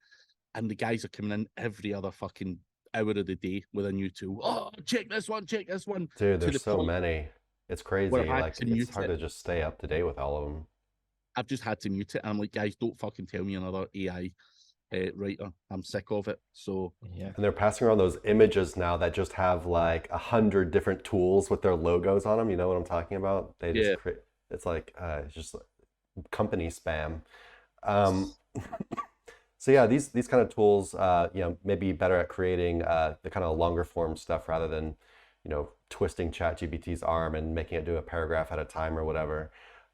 and the guys are coming in every other fucking hour of the day with a new tool. Oh, check this one, Dude, to there's the so point many. It's where I've crazy. had Like to it's mute hard it. to just stay up to date with all of them. I've just had to mute it, and I'm like, guys, don't fucking tell me another AI writer. I'm sick of it. So Yeah. And they're passing around those images now that just have like 100 different tools with their logos on them. You know what I'm talking about? They just yeah, create. It's like it's just company spam. Um, so yeah, these kind of tools, may be better at creating the kind of longer form stuff rather than, twisting ChatGPT's arm and making it do a paragraph at a time or whatever.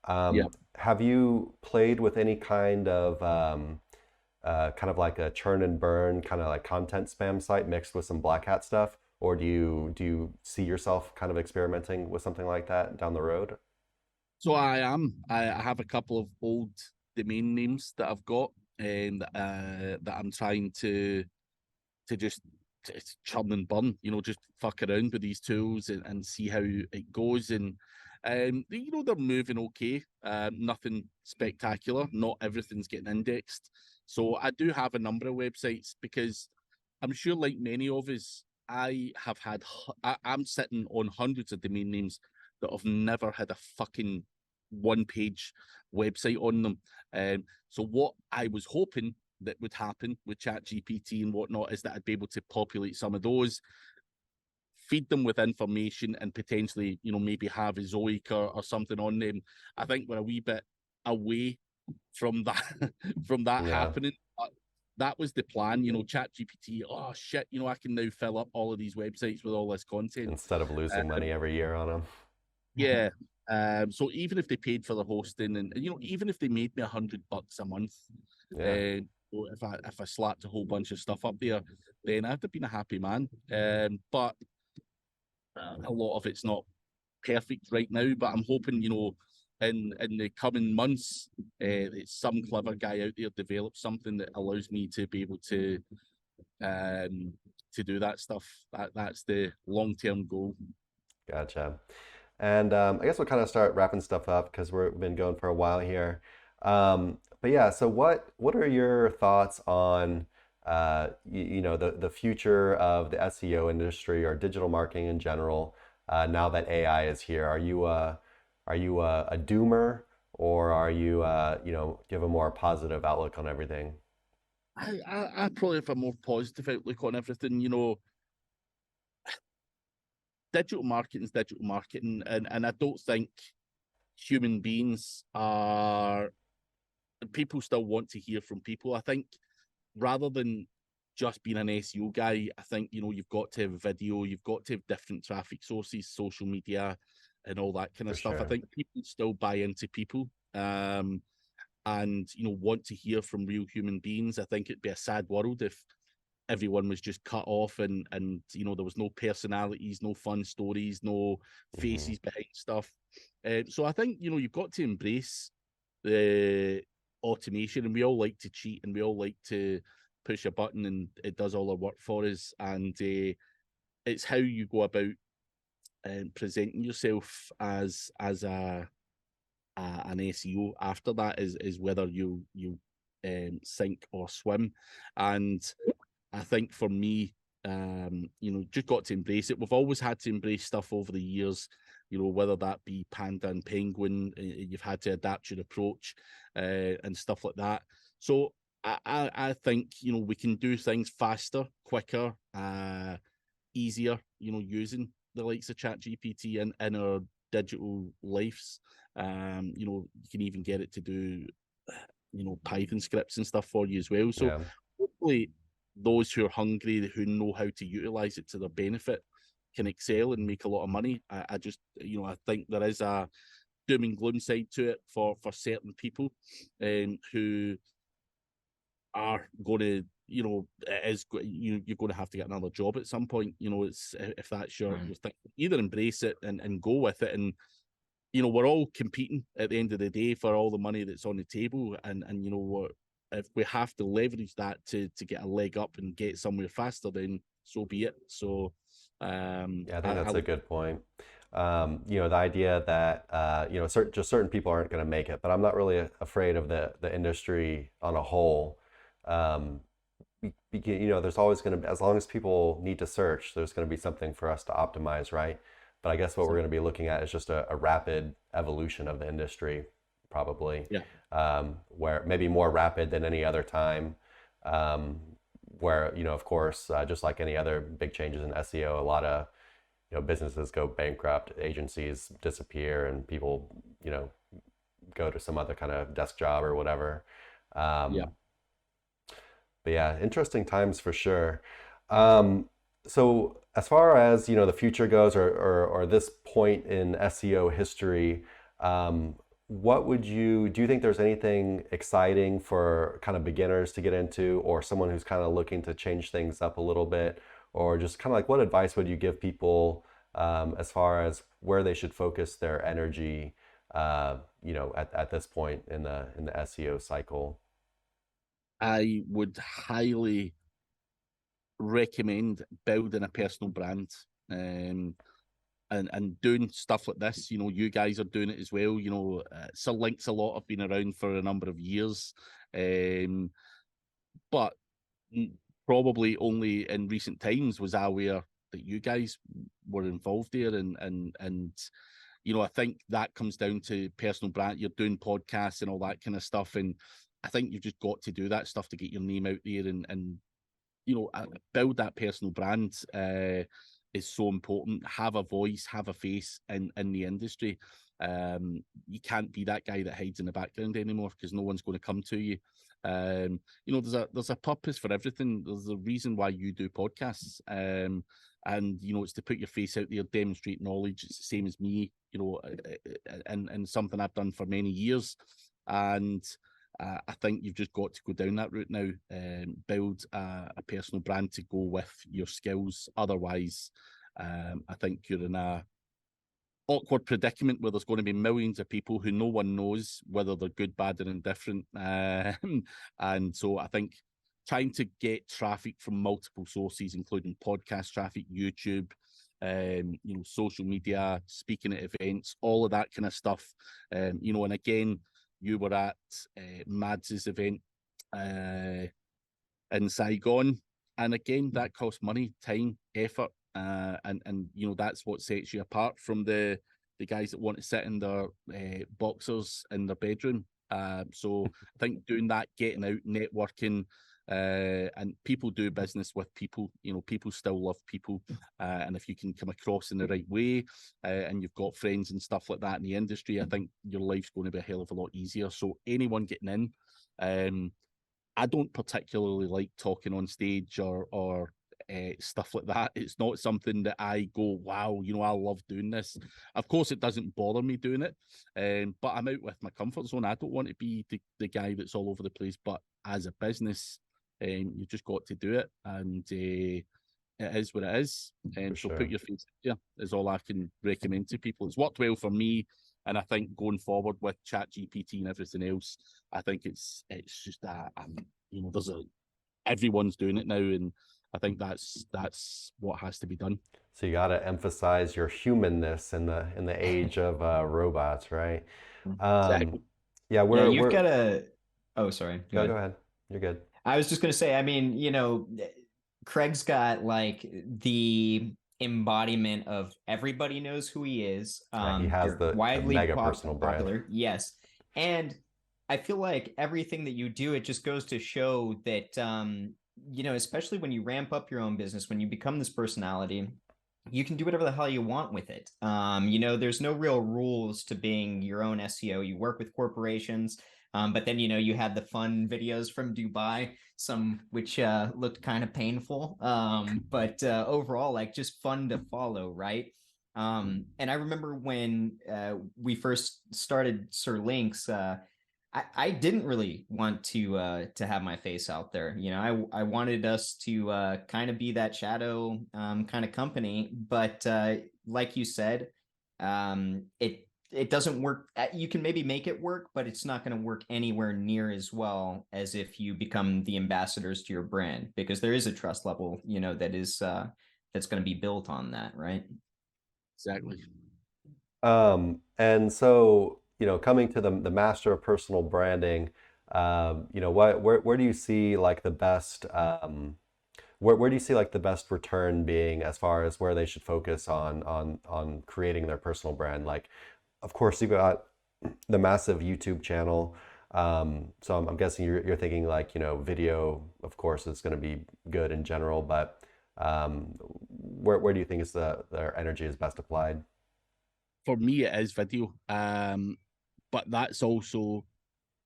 yeah. Have you played with any kind of like a churn and burn kind of like content spam site mixed with some black hat stuff, or do you see yourself kind of experimenting with something like that down the road? So I am. I have a couple of old domain names that I've got, and that I'm trying to just churn and burn, just fuck around with these tools and see how it goes. And they're moving okay. Nothing spectacular. Not everything's getting indexed. So I do have a number of websites, because I'm sure, like many of us, I'm sitting on hundreds of domain names that have never had a fucking one-page website on them. So what I was hoping that would happen with ChatGPT and whatnot is that I'd be able to populate some of those, feed them with information, and potentially, maybe have a Zoic or something on them. I think we're a wee bit away from that from that Yeah. happening. But that was the plan, ChatGPT. Oh shit, I can now fill up all of these websites with all this content. Instead of losing money every year on them. Yeah. So even if they paid for the hosting, and even if they made me $100 a month, Yeah. so if I slapped a whole bunch of stuff up there, then I'd have been a happy man. But a lot of it's not perfect right now. But I'm hoping, in the coming months, some clever guy out there develops something that allows me to be able to do that stuff. That's the long-term goal. Gotcha. And I guess we'll kind of start wrapping stuff up because we've been going for a while here. But yeah, so what are your thoughts on the future of the SEO industry or digital marketing in general now that AI is here? Are you a doomer, or are you do you have a more positive outlook on everything? I probably have a more positive outlook on everything. Digital marketing is digital marketing, and I don't think human beings are people still want to hear from people. I think rather than just being an SEO guy, I think you've got to have video, you've got to have different traffic sources, social media, and all that kind For of stuff. I sure. think people still buy into people, and want to hear from real human beings. I think it'd be a sad world if everyone was just cut off, and there was no personalities, no fun stories, no Hmm. faces behind stuff. So I think you've got to embrace the automation, and we all like to cheat, and we all like to push a button and it does all our work for us. And it's how you go about presenting yourself as an SEO after that is whether you sink or swim. And I think for me, just got to embrace it. We've always had to embrace stuff over the years, whether that be Panda and Penguin, you've had to adapt your approach and stuff like that. So I think, we can do things faster, quicker, easier, using the likes of ChatGPT in our digital lives. You can even get it to do, Python scripts and stuff for you as well. So Yeah. hopefully those who are hungry, who know how to utilize it to their benefit, can excel and make a lot of money. I just, I think there is a doom and gloom side to it for certain people who are going to, you're going to have to get another job at some point. It's if that's your thing, either embrace it and go with it. And we're all competing at the end of the day for all the money that's on the table, and what, if we have to leverage that to get a leg up and get somewhere faster, then so be it. So Yeah, I think I that's a good point. The idea that just certain people aren't going to make it, but I'm not really afraid of the industry on a whole. Um, there's always going to be, as long as people need to search, there's going to be something for us to optimize, right? But I guess what we're going to be looking at is just a rapid evolution of the industry, probably, yeah. where maybe more rapid than any other time. Um, where, of course, just like any other big changes in SEO, a lot of businesses go bankrupt, agencies disappear, and people go to some other kind of desk job or whatever. Yeah. Um, but yeah, interesting times for sure. Um, so as far as the future goes, or this point in SEO history, what would do you think there's anything exciting for kind of beginners to get into, or someone who's kind of looking to change things up a little bit, or just kind of like what advice would you give people as far as where they should focus their energy, at this point in the SEO cycle? I would highly recommend building a personal brand. And doing stuff like this. You guys are doing it as well. SirLinksalot have been around for a number of years, but probably only in recent times was I aware that you guys were involved there. And I think that comes down to personal brand. You're doing podcasts and all that kind of stuff, and I think you've just got to do that stuff to get your name out there and build that personal brand. Is so important. Have a voice, have a face in the industry. You can't be that guy that hides in the background anymore, because no one's going to come to you. There's a purpose for everything. There's a reason why you do podcasts. And it's to put your face out there, demonstrate knowledge. It's the same as me, and something I've done for many years. And I think you've just got to go down that route now, build a personal brand to go with your skills. Otherwise, I think you're in a awkward predicament where there's going to be millions of people who no one knows whether they're good, bad, or indifferent. And so I think trying to get traffic from multiple sources, including podcast traffic, YouTube, social media, speaking at events, all of that kind of stuff. And again, you were at Mads's event in Saigon, and again, that costs money, time, effort. And that's what sets you apart from the guys that want to sit in their boxers in their bedroom. So I think doing that, getting out, networking, and people do business with people. People still love people, and if you can come across in the right way, and you've got friends and stuff like that in the industry, I think your life's going to be a hell of a lot easier. So anyone getting in, I don't particularly like talking on stage or stuff like that. It's not something that I go, wow, I love doing this. Of course, it doesn't bother me doing it, but I'm out with my comfort zone. I don't want to be the guy that's all over the place, but as a business, you've just got to do it, and it is what it is. So put your face out there is all I can recommend to people. It's worked well for me, and I think going forward with ChatGPT and everything else, I think it's just that everyone's doing it now, and I think that's what has to be done. So you got to emphasize your humanness in the age of robots, right? Exactly. Yeah, you've got to. Oh, sorry. Go ahead. You're good. I was just going to say, I mean, Craig's got like the embodiment of everybody knows who he is. He has the mega personal popular. brand. Yes. And I feel like everything that you do, it just goes to show that, especially when you ramp up your own business, when you become this personality, you can do whatever the hell you want with it. There's no real rules to being your own SEO. You work with corporations, but then, you had the fun videos from Dubai, some which looked kind of painful, but overall, like just fun to follow, right? And I remember when we first started SirLinks, I didn't really want to have my face out there. I wanted us to kind of be that shadow kind of company, but like you said, it doesn't work. You can maybe make it work, but it's not going to work anywhere near as well as if you become the ambassadors to your brand, because there is a trust level, that is that's going to be built on that, right? Exactly. And so, coming to the master of personal branding, where do you see like the best where do you see like the best return being as far as where they should focus on creating their personal brand? Like, of course, you've got the massive YouTube channel. So I'm guessing you're thinking like, video, of course, is going to be good in general, but where do you think their energy is best applied? For me, it is video. But that's also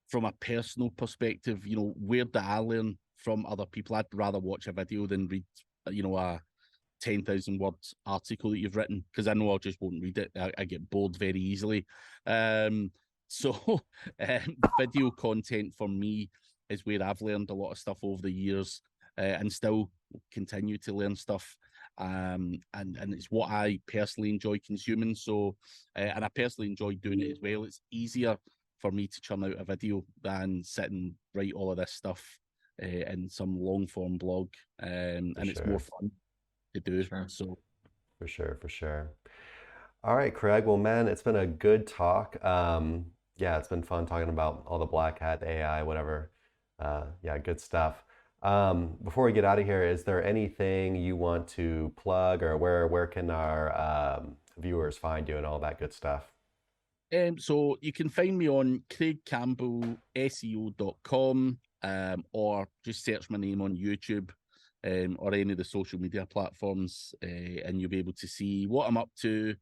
from a personal perspective. Where do I learn from other people? I'd rather watch a video than read, a 10,000 word article that you've written, because I know I just won't read it. I get bored very easily. So video content for me is where I've learned a lot of stuff over the years, and still continue to learn stuff. And it's what I personally enjoy consuming. So, and I personally enjoy doing it as well. It's easier for me to churn out a video than sit and write all of this stuff in some long form blog. And it's more fun to do. Sure. So, for sure. All right, Craig. Well, man, it's been a good talk. Yeah, it's been fun talking about all the black hat AI, whatever. Yeah, good stuff. Before we get out of here, is there anything you want to plug, or where can our viewers find you and all that good stuff? So you can find me on craigcampbellseo.com, or just search my name on YouTube, or any of the social media platforms, and you'll be able to see what I'm up to,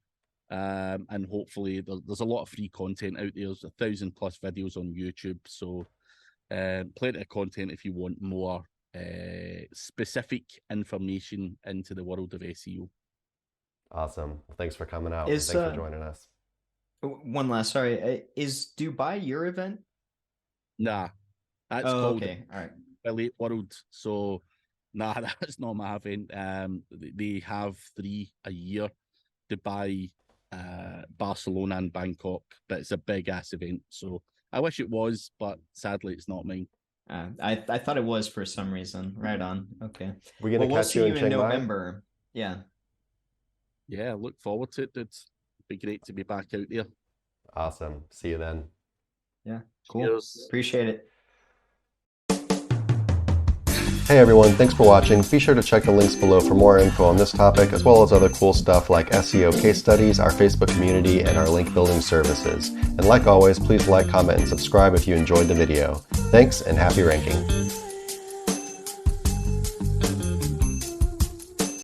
And hopefully there's a lot of free content out there. There's 1,000+ videos on YouTube, so plenty of content if you want more specific information into the world of SEO. Awesome. Thanks for coming out. Is, Thanks for joining us. One last, sorry, is Dubai your event? Nah, that's Oh, called okay, all right. Elite World. So, nah, that's not my event. They have 3 a year: Dubai, Barcelona, and Bangkok. But it's a big ass event. So I wish it was, but sadly, it's not mine. I thought it was for some reason. Right on. Okay. We're gonna We'll catch see you you in in Chiang Mai. November. Yeah. Yeah, look forward to it. It'd be great to be back out there. Awesome. See you then. Yeah. Cool. Cheers. Appreciate it. Hey everyone, thanks for watching. Be sure to check the links below for more info on this topic, as well as other cool stuff like SEO case studies, our Facebook community, and our link building services. And like always, please like, comment, and subscribe if you enjoyed the video. Thanks, and happy ranking.